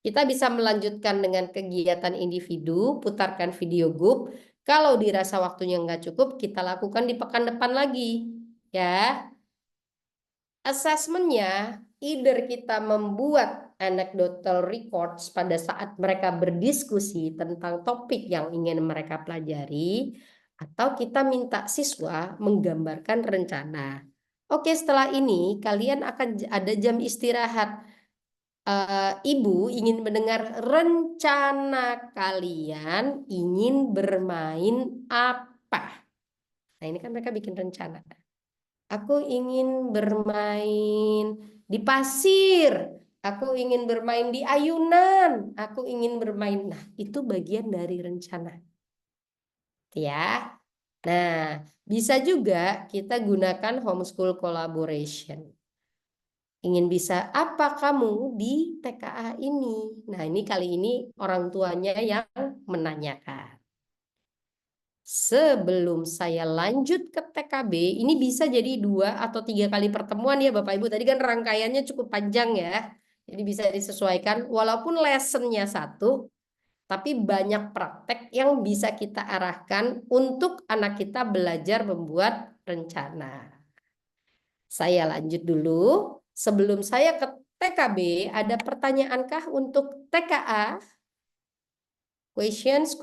Kita bisa melanjutkan dengan kegiatan individu, putarkan video group. Kalau dirasa waktunya nggak cukup, kita lakukan di pekan depan lagi ya. Assessmentnya, either kita membuat anecdotal records pada saat mereka berdiskusi tentang topik yang ingin mereka pelajari, atau kita minta siswa menggambarkan rencana. Oke, setelah ini kalian akan ada jam istirahat. Ibu ingin mendengar rencana kalian ingin bermain apa. Nah, ini kan mereka bikin rencana. Aku ingin bermain di pasir. Aku ingin bermain di ayunan. Aku ingin bermain. Nah, itu bagian dari rencana. Ya. Nah, bisa juga kita gunakan homeschool collaboration. Ingin bisa apa kamu di TKA ini? Nah, ini kali ini orang tuanya yang menanyakan. Sebelum saya lanjut ke TKB, ini bisa jadi 2 atau 3 kali pertemuan ya Bapak Ibu. Tadi kan rangkaiannya cukup panjang ya. Jadi bisa disesuaikan walaupun lessonnya 1, tapi banyak praktek yang bisa kita arahkan untuk anak kita belajar membuat rencana. Saya lanjut dulu. Sebelum saya ke TKB, ada pertanyaankah untuk TKA? Questions?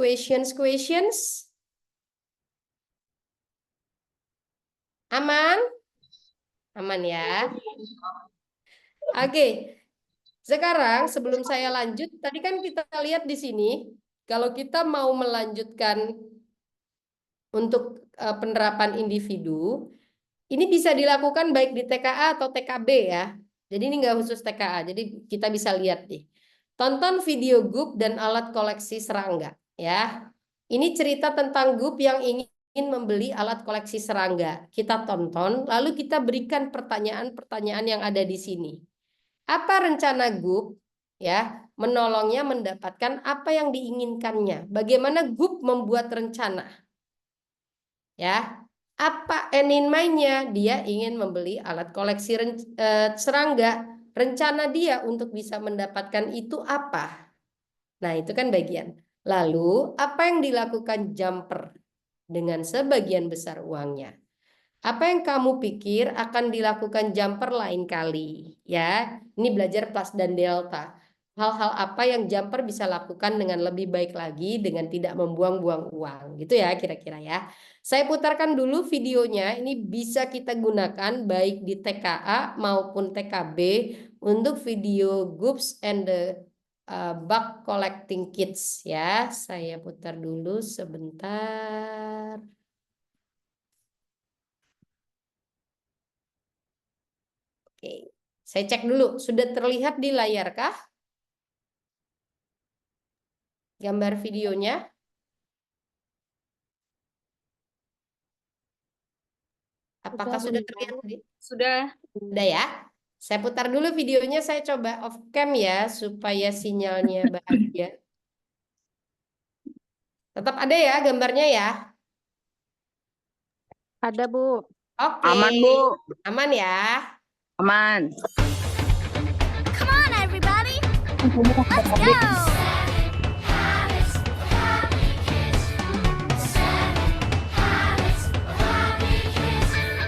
Aman? Aman ya. Oke. Sekarang sebelum saya lanjut, tadi kan kita lihat di sini, kalau kita mau melanjutkan untuk penerapan individu, ini bisa dilakukan baik di TKA atau TKB ya. Jadi ini nggak khusus TKA, jadi kita bisa lihat nih. Tonton video Goop dan alat koleksi serangga ya. Ini cerita tentang Goop yang ingin membeli alat koleksi serangga. Kita tonton, lalu kita berikan pertanyaan-pertanyaan yang ada di sini. Apa rencana Goop ya menolongnya mendapatkan apa yang diinginkannya? Bagaimana Goop membuat rencana? Ya, apa end in mind-nya? Dia ingin membeli alat koleksi serangga. Rencana dia untuk bisa mendapatkan itu apa? Nah, itu kan bagian. Lalu, apa yang dilakukan Jumper? dengan sebagian besar uangnya. Apa yang kamu pikir akan dilakukan Jumper lain kali? Ya, ini belajar plus dan delta. Hal-hal apa yang Jumper bisa lakukan dengan lebih baik lagi dengan tidak membuang-buang uang. Gitu ya kira-kira ya. Saya putarkan dulu videonya. Ini bisa kita gunakan baik di TKA maupun TKB untuk video Goops and the Bug Collecting Kits ya. Saya putar dulu sebentar. Oke, saya cek dulu. Sudah terlihat di layar kah? Gambar videonya? Apakah sudah terlihat? Sudah. Sudah ya? Saya putar dulu videonya, saya coba off cam ya, supaya sinyalnya bahagia. Tetap ada ya gambarnya ya? Ada, Bu. Oke. Aman, Bu. Aman ya? Aman. Come on, everybody! Let's go!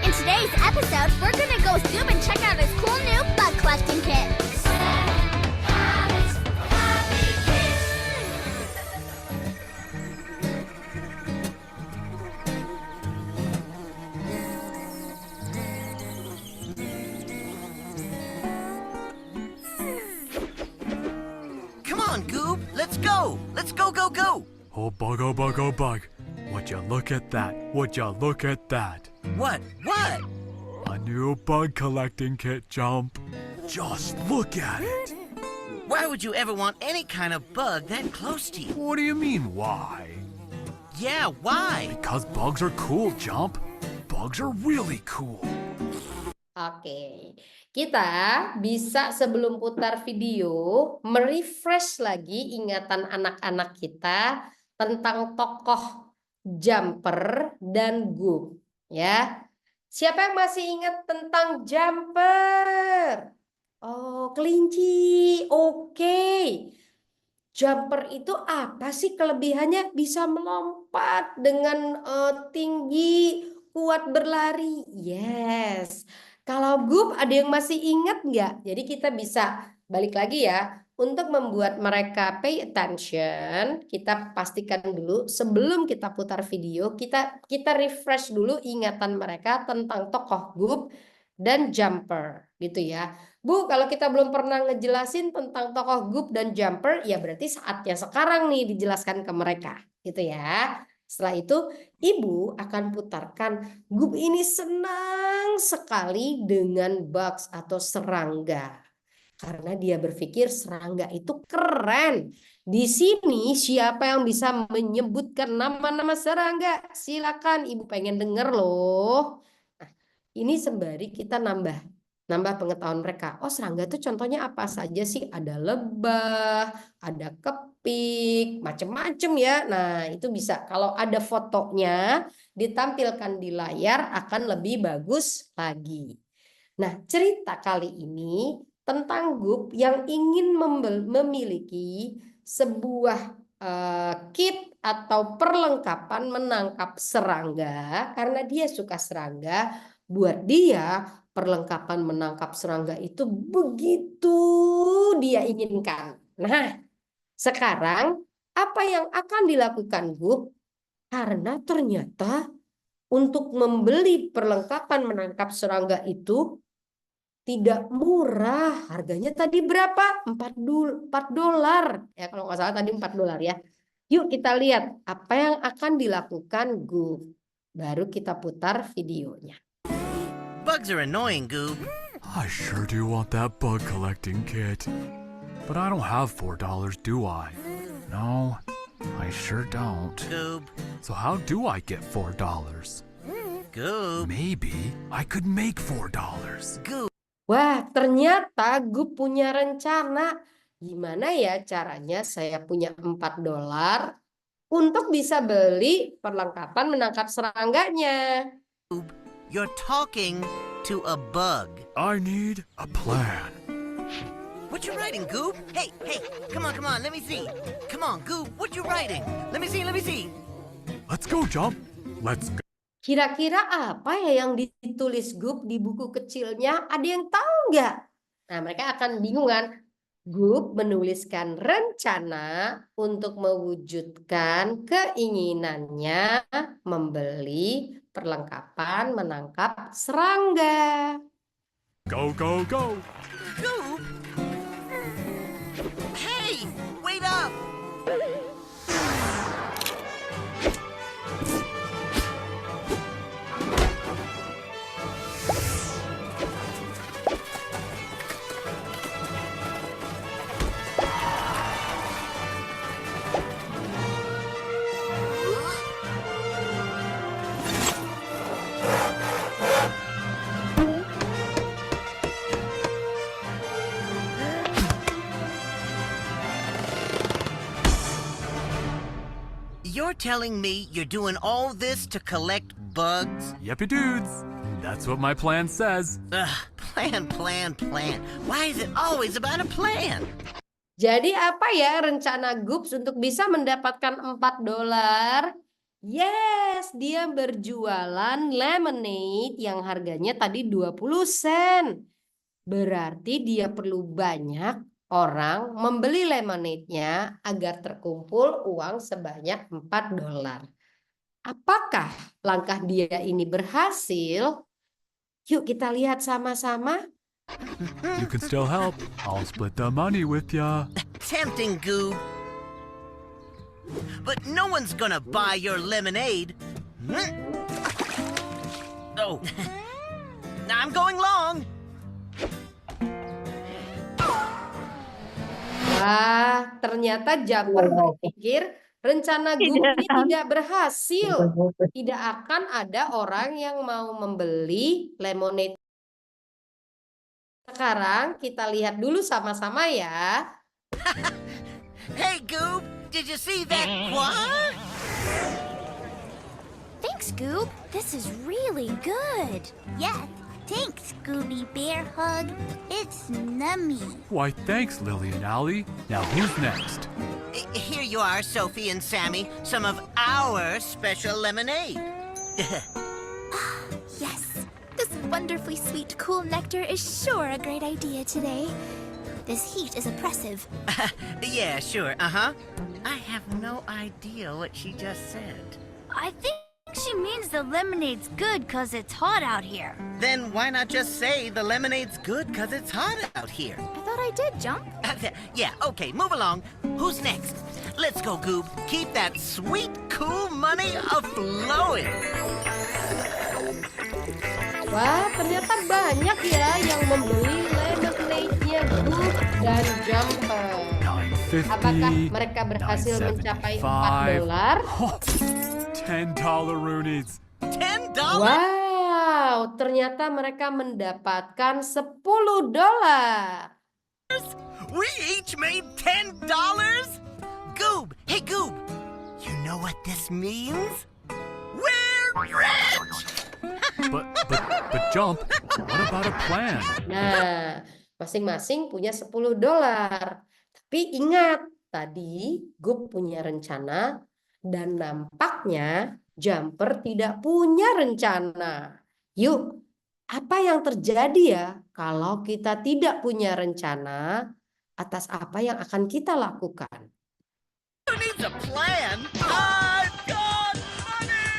In today's episode, we're gonna go zoom and check out his cool new bug collecting kit. Come on, Goob. Let's go. Let's go, go, go. Oh bug, oh bug, oh bug. Would you look at that? Would you look at that? What? What? A new bug collecting kit, Jump. Just look at it. Why would you ever want any kind of bug that close to you? What do you mean, why? Yeah, why? Because bugs are cool, Jump. Bugs are really cool. Oke, kita bisa sebelum putar video merefresh lagi ingatan anak-anak kita tentang tokoh Jumper dan Goob, ya. Siapa yang masih ingat tentang Jumper? Oh, kelinci. Oke. Jumper itu apa sih kelebihannya? Bisa melompat dengan tinggi, kuat berlari. Yes. Kalau Goob ada yang masih ingat nggak? Jadi kita bisa balik lagi ya. Untuk membuat mereka pay attention, kita pastikan dulu sebelum kita putar video, kita refresh dulu ingatan mereka tentang tokoh Goob dan Jumper gitu ya. Bu, kalau kita belum pernah ngejelasin tentang tokoh Goob dan Jumper, ya berarti saatnya sekarang nih dijelaskan ke mereka gitu ya. Setelah itu, Ibu akan putarkan Goob ini senang sekali dengan bugs atau serangga. Karena dia berpikir serangga itu keren. Di sini siapa yang bisa menyebutkan nama-nama serangga? Silakan, Ibu pengen denger loh. Nah, ini sembari kita nambah pengetahuan mereka. Oh, serangga itu contohnya apa saja sih? Ada lebah, ada kepik, macem-macem ya. Nah, itu bisa. Kalau ada fotonya ditampilkan di layar akan lebih bagus lagi. Nah, cerita kali ini tentang Goob yang ingin memiliki sebuah kit atau perlengkapan menangkap serangga karena dia suka serangga. Buat dia perlengkapan menangkap serangga itu begitu dia inginkan. Nah, sekarang apa yang akan dilakukan Goob? Karena ternyata untuk membeli perlengkapan menangkap serangga itu tidak murah. Harganya tadi berapa? $4. Ya, kalau nggak salah tadi $4 ya. Yuk kita lihat apa yang akan dilakukan Goob. Baru kita putar videonya. Bugs are annoying, Goob. I sure do want that bug collecting kit. But I don't have $4, do I? No, I sure don't. Goob. So how do I get $4? Goob. Maybe I could make $4. Goob. Wah, ternyata Goob punya rencana. Gimana ya caranya saya punya $4 untuk bisa beli perlengkapan menangkap serangganya. Goob, you're talking to a bug. I need a plan. What you writing, Goob? Hey, come on, let me see. Come on, Goob, what you writing? Let me see. Let's go, Jump. Let's go. Kira-kira apa ya yang ditulis Gup di buku kecilnya? Ada yang tahu nggak? Nah, mereka akan bingung kan? Gup menuliskan rencana untuk mewujudkan keinginannya membeli perlengkapan menangkap serangga. Go, go, go. Goob? Hey, wait up! You're telling me you're doing all this to collect bugs? Yippee dudes. That's what my plan says. Ugh, plan. Why is it always about a plan? Jadi apa ya rencana Gups untuk bisa mendapatkan $4? Yes, dia berjualan lemonade yang harganya tadi 20 sen. Berarti dia perlu banyak orang membeli lemonade-nya agar terkumpul uang sebanyak $4. Apakah langkah dia ini berhasil? Yuk kita lihat sama-sama. You can still help. I'll split the money with ya. Tempting, Goob. But no one's gonna buy your lemonade. Oh. I'm going long. Wah, ternyata Jumper berpikir rencana Gup ini tidak berhasil. Tidak akan ada orang yang mau membeli lemonade. Sekarang kita lihat dulu sama-sama ya. Hey, Goob, did you see that? What? Thanks, Goob. This is really good. Yeah, thanks, Scooby Bear Hug. It's nummy. Why, thanks, Lily and Allie. Now who's next? Here you are, Sophie and Sammy, some of our special lemonade. Yes, this wonderfully sweet, cool nectar is sure a great idea today. This heat is oppressive. Yeah, sure, uh-huh. I have no idea what she just said. I think she means the lemonade's good because it's hot out here. Then why not just say the lemonade's good because it's hot out here? I thought I did, Jump. Yeah, okay, move along. Who's next? Let's go, Goob. Keep that sweet, cool money a-flowing. Wah, ternyata banyak ya yang membeli lemonade-nya Gup dan Jumper. Apakah mereka berhasil mencapai $4? Oh, $10 Roonies. $10? Wow, ternyata mereka mendapatkan $10. We each made $10? Goob, hey Goob, you know what this means? We're rich! But Jump, what about a plan? Nah, masing-masing punya $10. Tapi ingat, tadi Gup punya rencana dan nampaknya Jumper tidak punya rencana. Yuk, apa yang terjadi ya kalau kita tidak punya rencana atas apa yang akan kita lakukan? Who needs a plan? I've got money!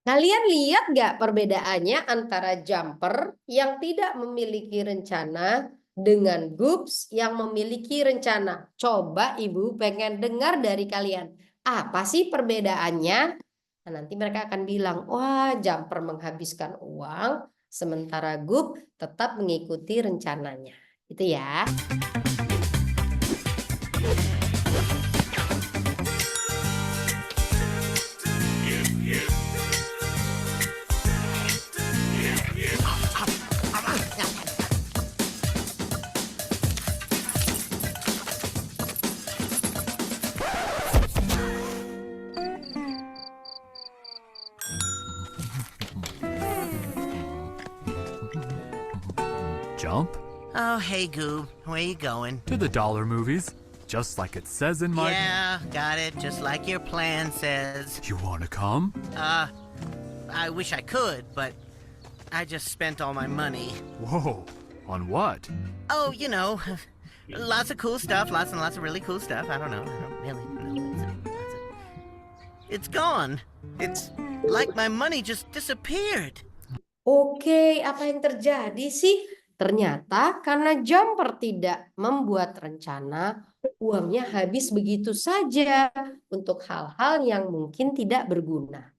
Kalian lihat nggak perbedaannya antara Jumper yang tidak memiliki rencana dengan Gups yang memiliki rencana? Coba Ibu pengen dengar dari kalian. Apa sih perbedaannya? Nah, nanti mereka akan bilang, wah Jumper menghabiskan uang, sementara Gup tetap mengikuti rencananya. Itu ya. Jump? Oh, hey, Goob. Where you going? To the dollar movies, just like it says in my... Yeah, got it. Just like your plan says. You want to come? I wish I could, but I just spent all my money. Whoa, on what? Oh, you know, lots of cool stuff. Lots and lots of really cool stuff. I don't know. I don't really know. It's gone. It's like my money just disappeared. Oke, apa yang terjadi sih? Ternyata karena Jumper tidak membuat rencana, uangnya habis begitu saja untuk hal-hal yang mungkin tidak berguna.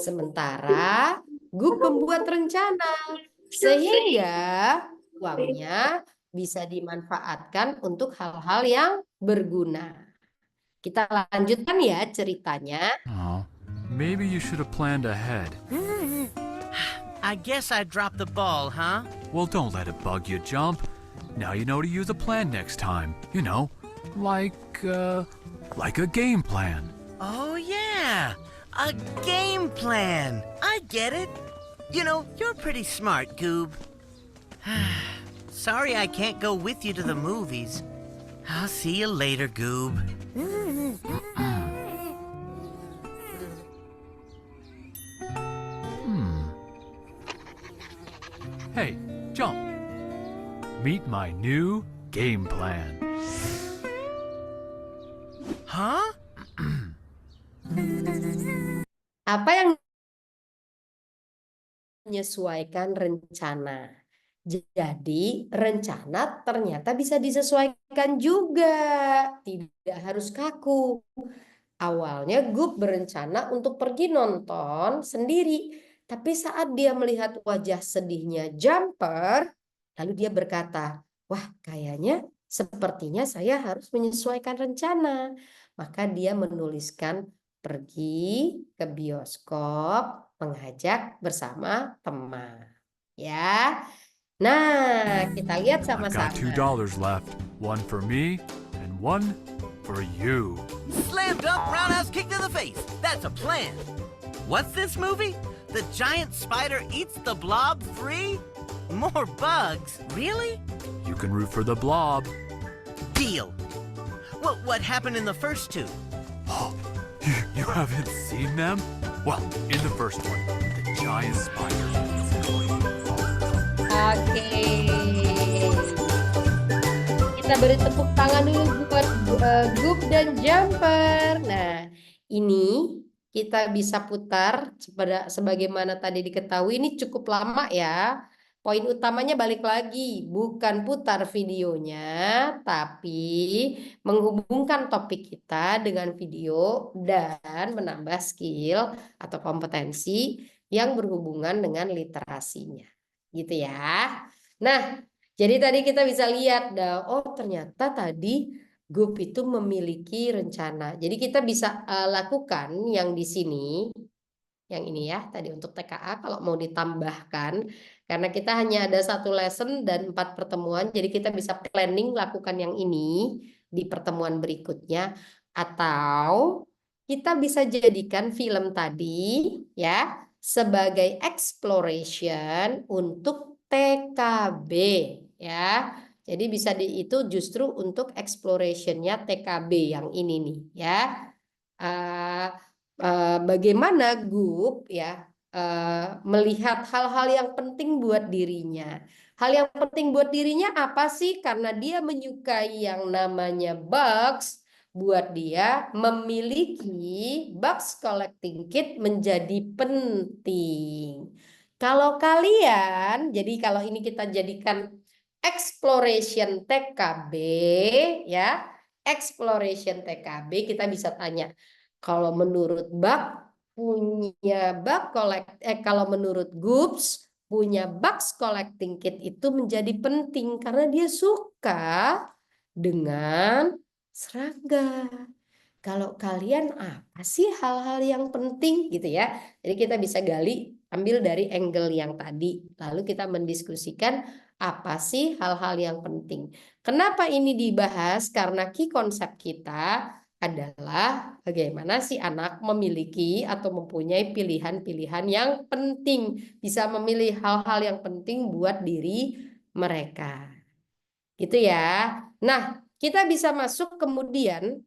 Sementara Goop membuat rencana, sehingga uangnya bisa dimanfaatkan untuk hal-hal yang berguna. Kita lanjutkan ya ceritanya. Oh, maybe you should have planned ahead. I guess I dropped the ball, huh? Well, don't let it bug you, Jump. Now you know to use a plan next time. You know, like a game plan. Oh, yeah. A game plan. I get it. You know, you're pretty smart, Goob. Sorry I can't go with you to the movies. I'll see you later, Goob. Hey, Jump. Meet my new game plan. Huh? Apa yang menyesuaikan rencana? Jadi rencana ternyata bisa disesuaikan juga, tidak harus kaku. Awalnya Goop berencana untuk pergi nonton sendiri, tapi saat dia melihat wajah sedihnya Jumper, lalu dia berkata, wah kayaknya sepertinya saya harus menyesuaikan rencana. Maka dia menuliskan pergi ke bioskop mengajak bersama teman. Ya. Nah, kita lihat I've got sama-sama. $2 left. One for me and one for you. Slam dunk, roundhouse kick to the face. That's a plan. What's this movie? The giant spider eats the blob free? More bugs? Really? You can root for the blob. Deal. What happened in the first two? Oh, you haven't seen them? Well, in the first one, the giant spider. Oke. Kita beri tepuk tangan dulu buat Goop dan Jumper. Nah, ini kita bisa putar sebagaimana tadi diketahui ini cukup lama ya. Poin utamanya balik lagi, bukan putar videonya, tapi menghubungkan topik kita dengan video dan menambah skill atau kompetensi yang berhubungan dengan literasinya. Gitu ya. Nah, jadi tadi kita bisa lihat, oh ternyata tadi Goop itu memiliki rencana. Jadi kita bisa lakukan yang di sini, yang ini ya, tadi untuk TKA kalau mau ditambahkan, karena kita hanya ada 1 lesson dan 4 pertemuan, jadi kita bisa planning lakukan yang ini di pertemuan berikutnya, atau kita bisa jadikan film tadi ya sebagai exploration untuk TKB ya. Jadi bisa itu justru untuk exploration-nya TKB yang ini nih ya. Bagaimana Goop ya melihat hal-hal yang penting buat dirinya. Hal yang penting buat dirinya apa sih? Karena dia menyukai yang namanya bugs. Buat dia memiliki bugs collecting kit menjadi penting. Kalau kalian, jadi kalau ini kita jadikan exploration TKB ya, exploration TKB kita bisa tanya, kalau menurut kalau menurut Goops punya bugs collecting kit itu menjadi penting karena dia suka dengan serangga. Kalau kalian apa sih hal-hal yang penting gitu ya. Jadi kita bisa ambil dari angle yang tadi. Lalu kita mendiskusikan apa sih hal-hal yang penting. Kenapa ini dibahas? Karena key konsep kita adalah bagaimana si anak memiliki atau mempunyai pilihan-pilihan yang penting. Bisa memilih hal-hal yang penting buat diri mereka. Gitu ya. Nah, kita bisa masuk kemudian,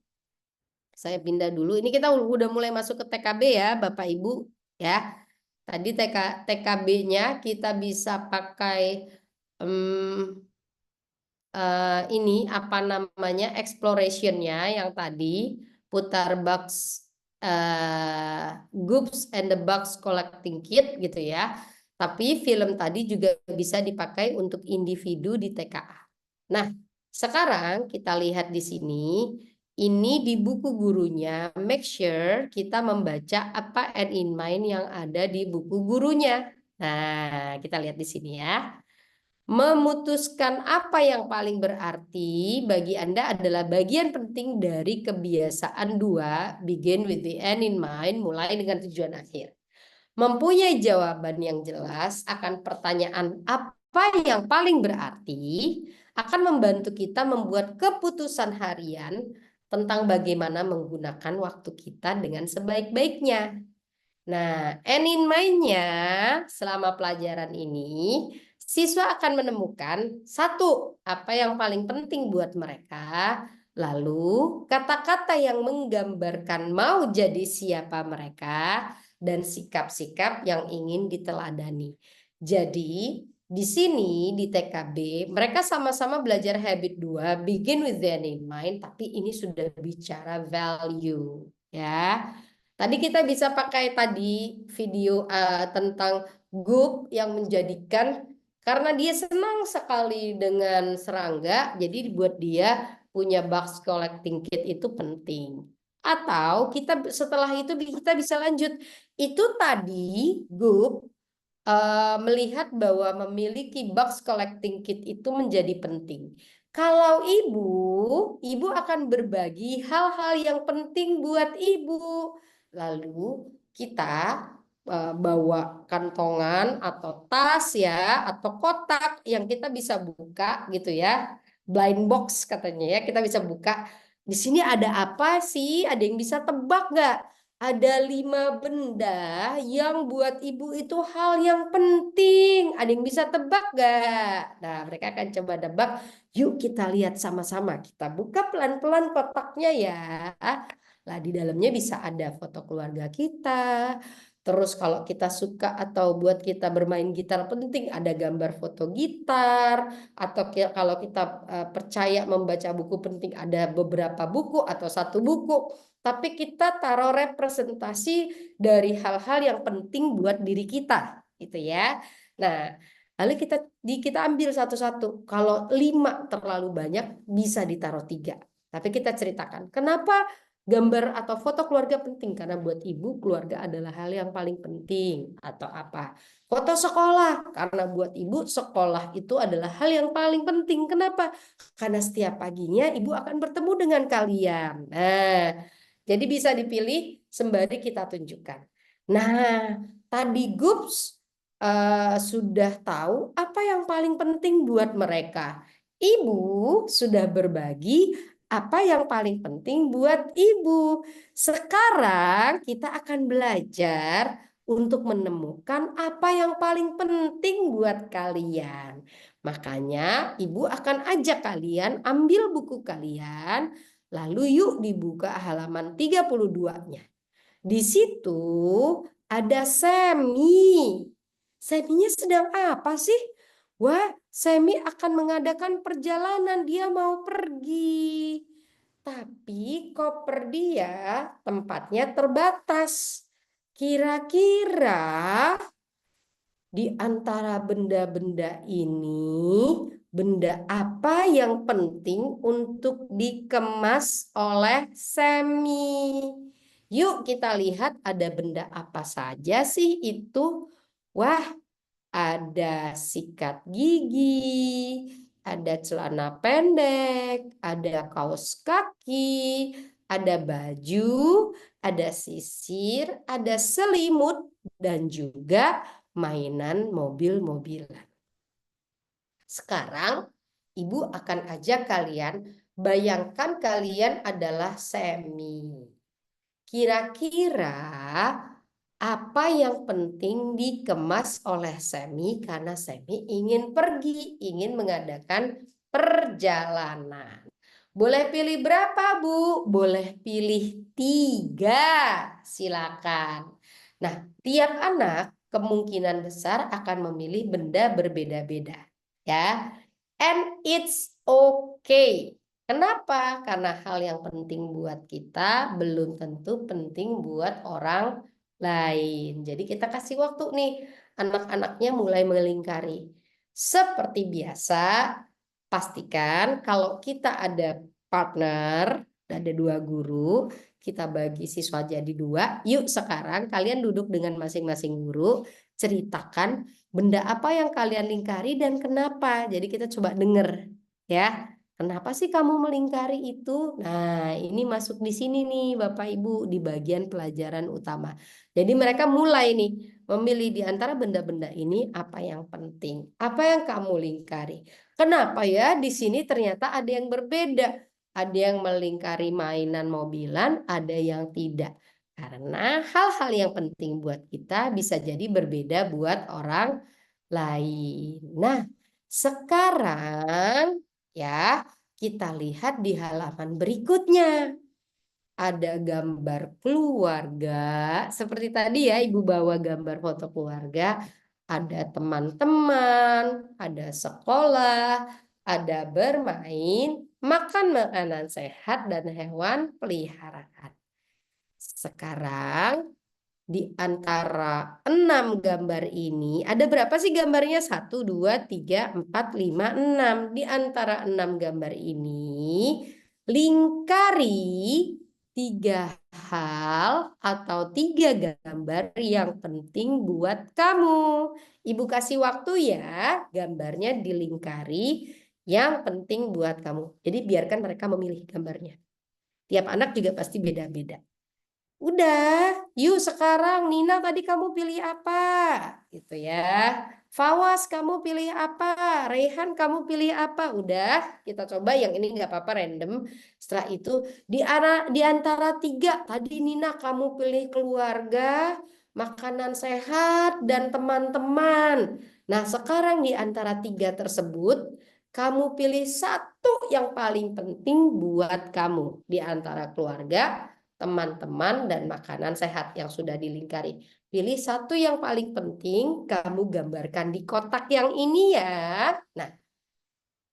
saya pindah dulu. Ini kita udah mulai masuk ke TKB ya, Bapak Ibu ya. Tadi TKB-nya kita bisa pakai ini apa namanya exploration-nya yang tadi putar box Goops and the Box Collecting Kit gitu ya. Tapi film tadi juga bisa dipakai untuk individu di TKA. Nah, sekarang kita lihat di sini. Ini di buku gurunya, make sure kita membaca apa end in mind yang ada di buku gurunya. Nah, kita lihat di sini ya. Memutuskan apa yang paling berarti bagi Anda adalah bagian penting dari kebiasaan 2, begin with the end in mind, mulai dengan tujuan akhir. Mempunyai jawaban yang jelas akan pertanyaan apa yang paling berarti akan membantu kita membuat keputusan harian tentang bagaimana menggunakan waktu kita dengan sebaik-baiknya. Nah, end in mind-nya selama pelajaran ini, siswa akan menemukan satu, apa yang paling penting buat mereka, lalu kata-kata yang menggambarkan mau jadi siapa mereka, dan sikap-sikap yang ingin diteladani. Jadi, di sini di TKB mereka sama-sama belajar habit 2, begin with the end in mind, tapi ini sudah bicara value ya. Tadi kita bisa pakai tadi video tentang Goop yang menjadikan karena dia senang sekali dengan serangga, jadi buat dia punya box collecting kit itu penting. Atau kita setelah itu kita bisa lanjut. Itu tadi Goop melihat bahwa memiliki box collecting kit itu menjadi penting. Kalau ibu akan berbagi hal-hal yang penting buat ibu. Lalu kita bawa kantongan atau tas ya, atau kotak yang kita bisa buka gitu ya. Blind box katanya ya, kita bisa buka. Di sini ada apa sih? Ada yang bisa tebak nggak? Ada 5 benda yang buat ibu itu hal yang penting. Ada yang bisa tebak gak? Nah, mereka akan coba tebak. Yuk kita lihat sama-sama. Kita buka pelan-pelan kotaknya ya. Lah di dalamnya bisa ada foto keluarga kita. Terus kalau kita suka atau buat kita bermain gitar penting ada gambar foto gitar. Atau kalau kita percaya membaca buku penting ada beberapa buku atau satu buku. Tapi kita taruh representasi dari hal-hal yang penting buat diri kita, gitu ya. Nah, lalu kita ambil satu-satu. Kalau 5 terlalu banyak, bisa ditaruh 3. Tapi kita ceritakan, kenapa gambar atau foto keluarga penting? Karena buat ibu, keluarga adalah hal yang paling penting. Atau apa? Foto sekolah, karena buat ibu, sekolah itu adalah hal yang paling penting. Kenapa? Karena setiap paginya ibu akan bertemu dengan kalian. Nah, jadi bisa dipilih sembari kita tunjukkan. Nah, tadi Goops sudah tahu apa yang paling penting buat mereka. Ibu sudah berbagi apa yang paling penting buat ibu. Sekarang kita akan belajar untuk menemukan apa yang paling penting buat kalian. Makanya ibu akan ajak kalian ambil buku kalian. Lalu yuk dibuka halaman 32-nya. Di situ ada Semi. Seminya sedang apa sih? Wah, Semi akan mengadakan perjalanan. Dia mau pergi. Tapi koper dia tempatnya terbatas. Kira-kira di antara benda-benda ini, benda apa yang penting untuk dikemas oleh Semi? Yuk kita lihat ada benda apa saja sih itu. Wah, ada sikat gigi, ada celana pendek, ada kaos kaki, ada baju, ada sisir, ada selimut, dan juga mainan mobil-mobilan. Sekarang ibu akan ajak kalian, bayangkan kalian adalah Semi. Kira-kira Apa yang penting dikemas oleh Semi karena Semi ingin pergi, ingin mengadakan perjalanan. Boleh pilih berapa, Bu? Boleh pilih 3. Silakan. Nah, tiap anak kemungkinan besar akan memilih benda berbeda-beda, ya. And it's okay. Kenapa? Karena hal yang penting buat kita belum tentu penting buat orang lain. Jadi kita kasih waktu nih anak-anaknya mulai melingkari. Seperti biasa, pastikan kalau kita ada partner, ada 2 guru, kita bagi siswa jadi 2. Yuk sekarang kalian duduk dengan masing-masing guru, ceritakan benda apa yang kalian lingkari dan kenapa. Jadi kita coba denger ya. Kenapa sih kamu melingkari itu? Nah, ini masuk di sini nih Bapak Ibu di bagian pelajaran utama. Jadi mereka mulai nih memilih di antara benda-benda ini apa yang penting, apa yang kamu lingkari. Kenapa ya di sini ternyata ada yang berbeda. Ada yang melingkari mainan mobilan, ada yang tidak. Karena hal-hal yang penting buat kita bisa jadi berbeda buat orang lain. Nah, sekarang ya kita lihat di halaman berikutnya. Ada gambar keluarga, seperti tadi ya Ibu bawa gambar foto keluarga, ada teman-teman, ada sekolah, ada bermain, makan makanan sehat dan hewan peliharaan. Sekarang di antara 6 gambar ini, ada berapa sih gambarnya? 1, 2, 3, 4, 5, 6. Di antara 6 gambar ini, lingkari 3 hal atau 3 gambar yang penting buat kamu. Ibu kasih waktu ya, gambarnya dilingkari yang penting buat kamu. Jadi biarkan mereka memilih gambarnya. Tiap anak juga pasti beda-beda. Udah, yuk sekarang Nina tadi kamu pilih apa? Gitu ya. Fawas kamu pilih apa? Rehan kamu pilih apa? Udah, kita coba yang ini nggak apa-apa random. Setelah itu di antara 3 tadi Nina kamu pilih keluarga, makanan sehat dan teman-teman. Nah, sekarang di antara 3 tersebut kamu pilih 1 yang paling penting buat kamu di antara keluarga, teman-teman, dan makanan sehat yang sudah dilingkari. Pilih 1 yang paling penting, kamu gambarkan di kotak yang ini ya. Nah,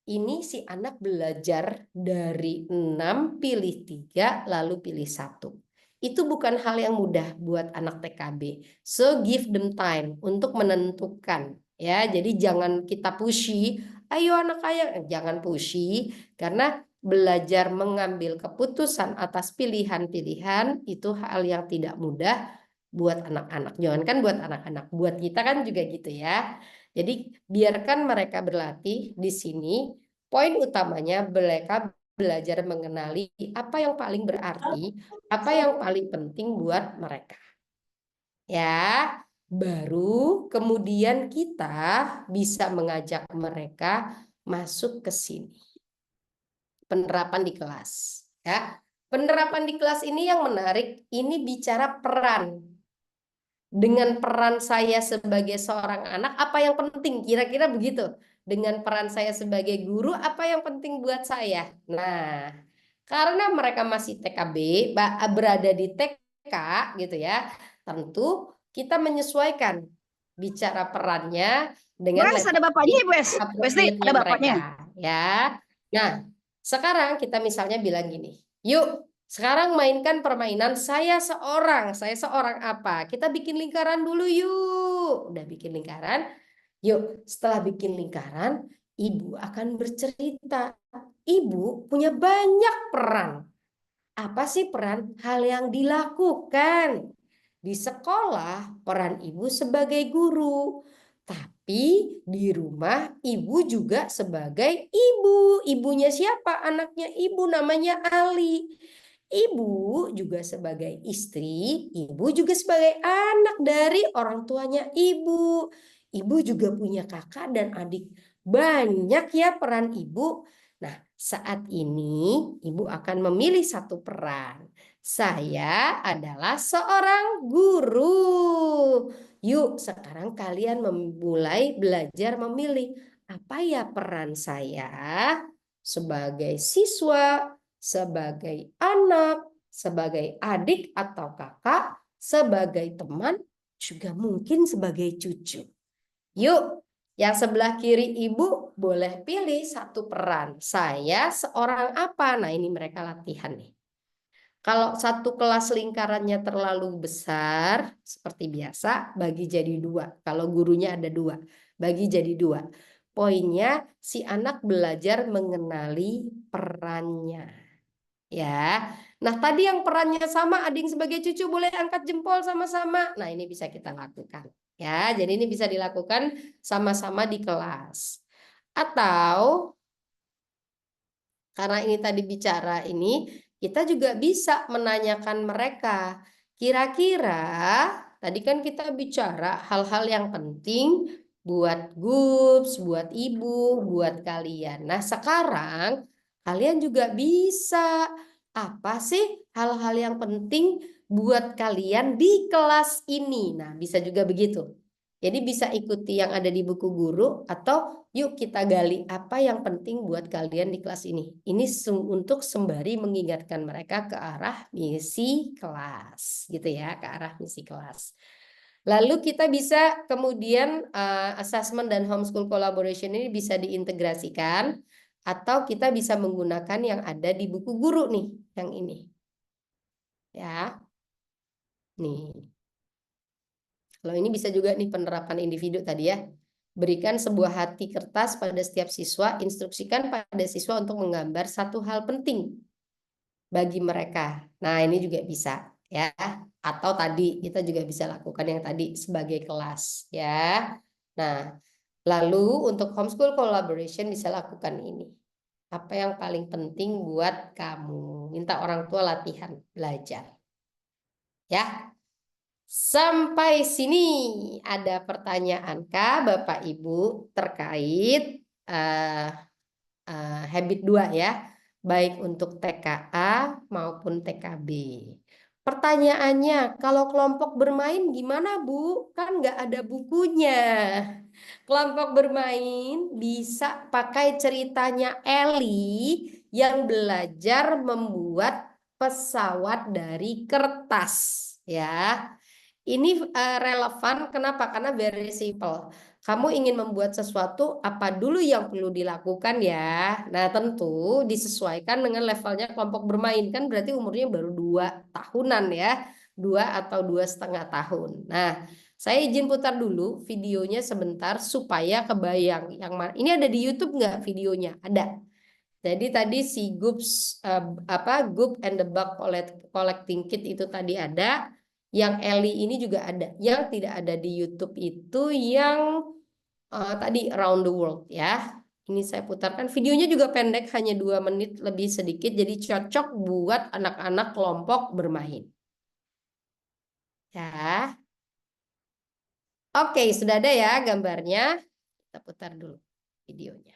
ini si anak belajar dari 6, pilih 3, lalu pilih 1. Itu bukan hal yang mudah buat anak TKB. So, give them time untuk menentukan. Ya, jadi jangan kita pushy. Ayo anak-anak, jangan pushy. Karena belajar mengambil keputusan atas pilihan-pilihan itu hal yang tidak mudah buat anak-anak. Jangan kan buat anak-anak, buat kita kan juga gitu ya. Jadi biarkan mereka berlatih di sini. Poin utamanya mereka belajar mengenali apa yang paling berarti, apa yang paling penting buat mereka. Ya, baru kemudian kita bisa mengajak mereka masuk ke sini. Penerapan di kelas, ya. Penerapan di kelas ini yang menarik, ini bicara peran. Dengan peran saya sebagai seorang anak, apa yang penting? Kira-kira begitu. Dengan peran saya sebagai guru, apa yang penting buat saya? Nah, karena mereka masih TKB, berada di TK gitu ya, tentu kita menyesuaikan bicara perannya dengan ada bapaknya ya, ada bapaknya. Ya. Nah, sekarang kita misalnya bilang gini, yuk sekarang mainkan permainan saya seorang apa? Kita bikin lingkaran dulu yuk. Udah bikin lingkaran. Yuk, setelah bikin lingkaran, Ibu akan bercerita. Ibu punya banyak peran. Apa sih peran? Hal yang dilakukan. Di sekolah, peran Ibu sebagai guru. Tapi di rumah Ibu juga sebagai ibu. Ibunya siapa? Anaknya Ibu namanya Ali. Ibu juga sebagai istri, Ibu juga sebagai anak dari orang tuanya Ibu. Ibu juga punya kakak dan adik. Banyak ya peran Ibu. Nah, saat ini Ibu akan memilih 1 peran. Saya adalah seorang guru. Yuk, sekarang kalian mulai belajar memilih apa ya peran saya sebagai siswa, sebagai anak, sebagai adik atau kakak, sebagai teman, juga mungkin sebagai cucu. Yuk, yang sebelah kiri ibu boleh pilih satu peran. Saya seorang apa? Nah, ini mereka latihan nih. Kalau satu kelas lingkarannya terlalu besar, seperti biasa, bagi jadi dua. Kalau gurunya ada dua, bagi jadi dua. Poinnya, si anak belajar mengenali perannya. Ya, nah tadi yang perannya sama, ading sebagai cucu boleh angkat jempol sama-sama. Nah ini bisa kita lakukan. Ya, jadi ini bisa dilakukan sama-sama di kelas. Atau karena ini tadi bicara ini, kita juga bisa menanyakan mereka. Kira-kira tadi kan kita bicara hal-hal yang penting buat GUPS, buat ibu, buat kalian. Nah sekarang kalian juga bisa. Apa sih hal-hal yang penting buat kalian di kelas ini? Nah bisa juga begitu. Jadi bisa ikuti yang ada di buku guru atau yuk kita gali apa yang penting buat kalian di kelas ini. Ini untuk sembari mengingatkan mereka ke arah misi kelas, gitu ya, ke arah misi kelas. Lalu kita bisa kemudian assessment dan homeschool collaboration ini bisa diintegrasikan atau kita bisa menggunakan yang ada di buku guru nih, yang ini. Ya. Nih. Kalau ini bisa juga nih penerapan individu tadi ya. Berikan sebuah hati kertas pada setiap siswa, instruksikan pada siswa untuk menggambar satu hal penting bagi mereka. Nah, ini juga bisa ya. Atau tadi kita juga bisa lakukan yang tadi sebagai kelas ya. Nah, lalu untuk homeschool collaboration bisa lakukan ini. Apa yang paling penting buat kamu? Minta orang tua latihan belajar. Ya. Sampai sini ada pertanyaankah Bapak Ibu terkait habit 2 ya, baik untuk TKA maupun TKB. Pertanyaannya, kalau kelompok bermain gimana Bu? Kan nggak ada bukunya. Kelompok bermain bisa pakai ceritanya Ellie yang belajar membuat pesawat dari kertas ya. Ini relevan kenapa? Karena very simple. Kamu ingin membuat sesuatu, apa dulu yang perlu dilakukan ya? Nah tentu disesuaikan dengan levelnya kelompok bermain. Kan berarti umurnya baru 2 tahunan ya. 2 atau 2,5 tahun. Nah saya izin putar dulu videonya sebentar supaya kebayang. Ini ada di YouTube nggak videonya? Ada. Jadi tadi si Goops Goop and the Bug Collecting Kit itu tadi ada. Yang Ellie ini juga ada. Yang tidak ada di YouTube itu yang tadi Around the World ya. Ini saya putarkan. Videonya juga pendek, hanya 2 menit lebih sedikit. Jadi cocok buat anak-anak kelompok bermain. Ya. Oke, sudah ada ya gambarnya. Kita putar dulu videonya.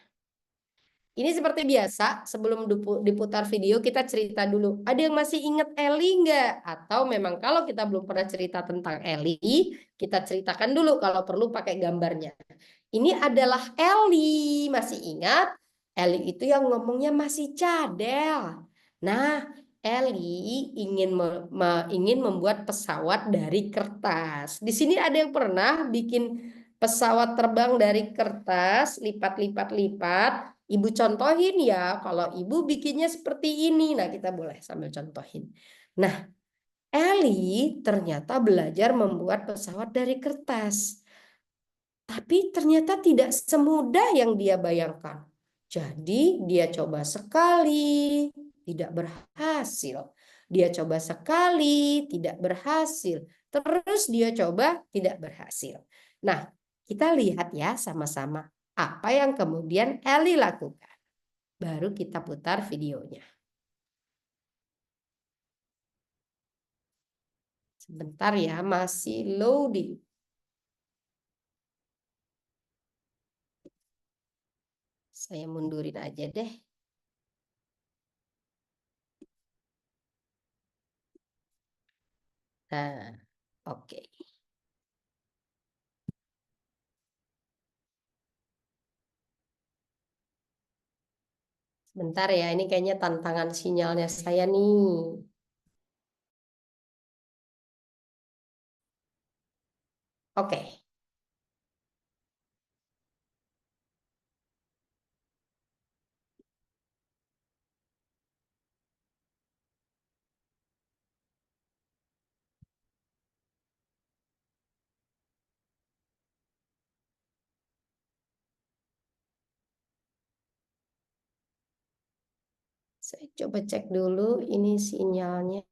Ini seperti biasa, sebelum diputar video kita cerita dulu. Ada yang masih ingat Ellie nggak? Atau memang kalau kita belum pernah cerita tentang Ellie, kita ceritakan dulu kalau perlu pakai gambarnya. Ini adalah Ellie, masih ingat? Ellie itu yang ngomongnya masih cadel. Nah, Ellie ingin membuat pesawat dari kertas. Di sini ada yang pernah bikin pesawat terbang dari kertas, lipat-lipat-lipat. Ibu contohin ya, kalau ibu bikinnya seperti ini. Nah, kita boleh sambil contohin. Nah, Ellie ternyata belajar membuat pesawat dari kertas. Tapi ternyata tidak semudah yang dia bayangkan. Jadi dia coba sekali, tidak berhasil. Dia coba sekali, tidak berhasil. Terus dia coba, tidak berhasil. Nah, kita lihat ya sama-sama. Apa yang kemudian Ellie lakukan. Baru kita putar videonya. Sebentar ya, masih loading. Saya mundurin aja deh. Nah, oke. Sebentar ya, ini kayaknya tantangan sinyalnya saya nih. Oke. Saya coba cek dulu ini sinyalnya.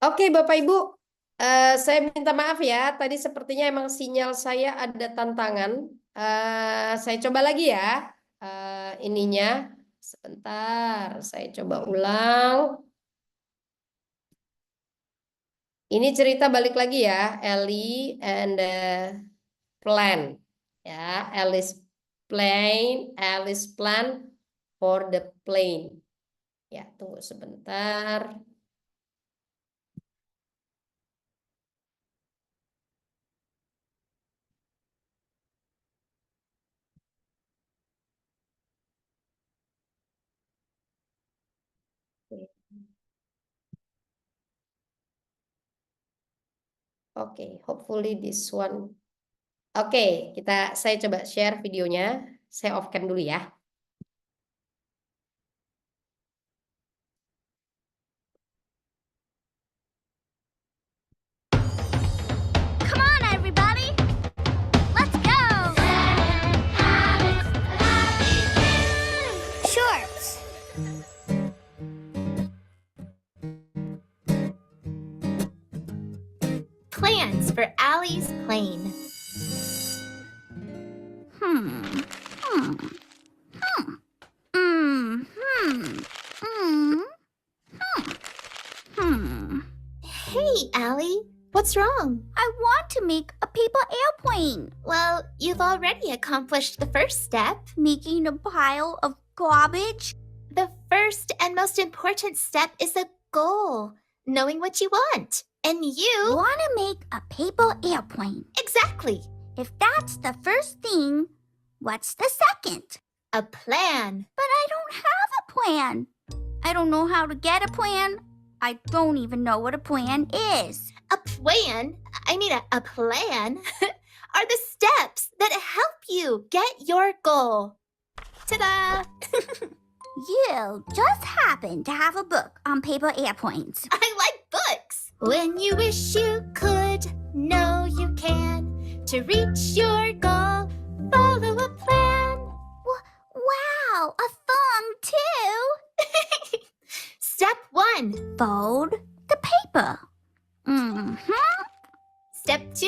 Oke, Bapak Ibu, saya minta maaf ya. Tadi sepertinya emang sinyal saya ada tantangan. Saya coba lagi ya. Ininya, sebentar, saya coba ulang. Ini cerita balik lagi ya, Ellie and the plan. Ya, Alice plan for the plane. Ya, tunggu sebentar. Oke, hopefully this one. Oke, saya coba share videonya. Saya off-cam dulu ya. Come on, everybody! Let's go! Shorts. Plans for Allie's plane. Hey, Allie, what's wrong? I want to make a paper airplane. Well, you've already accomplished the first step. Making a pile of garbage? The first and most important step is a goal, knowing what you want. And you Want to make a paper airplane. exactly If that's the first thing, what's the second? a plan. But I don't have a plan. I don't know how to get a plan. I don't even know what a plan is. A plan, a plan, are the steps that help you get your goal. Ta-da! You just happen to have a book on paper airplanes. I like books. When you wish you could, know you can. To reach your goal, follow a plan. Wow, a thong too. Step 1. Fold the paper. Step 2,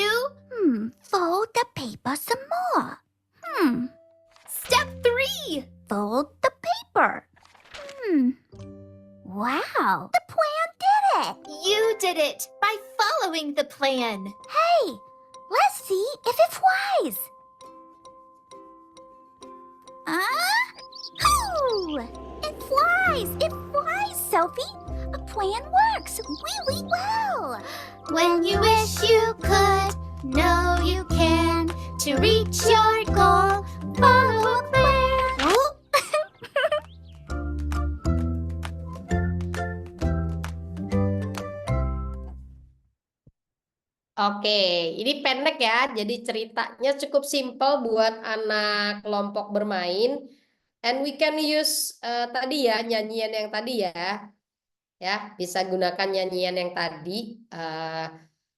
fold the paper some more. Step 3, fold the paper. Wow, the plan did it. You did it by following the plan. Hey, let's see if it flies. It flies, Sophie. A plan works really well. When you wish you could, know you can. To reach your goal, follow a plan. Oke, ini pendek ya. Jadi ceritanya cukup simpel buat anak kelompok bermain. And we can use tadi ya, nyanyian yang tadi ya. Ya, bisa gunakan nyanyian yang tadi.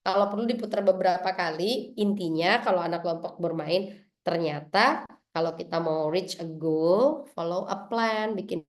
Kalau perlu diputar beberapa kali. Intinya kalau anak kelompok bermain, ternyata kalau kita mau reach a goal, follow a plan, bikin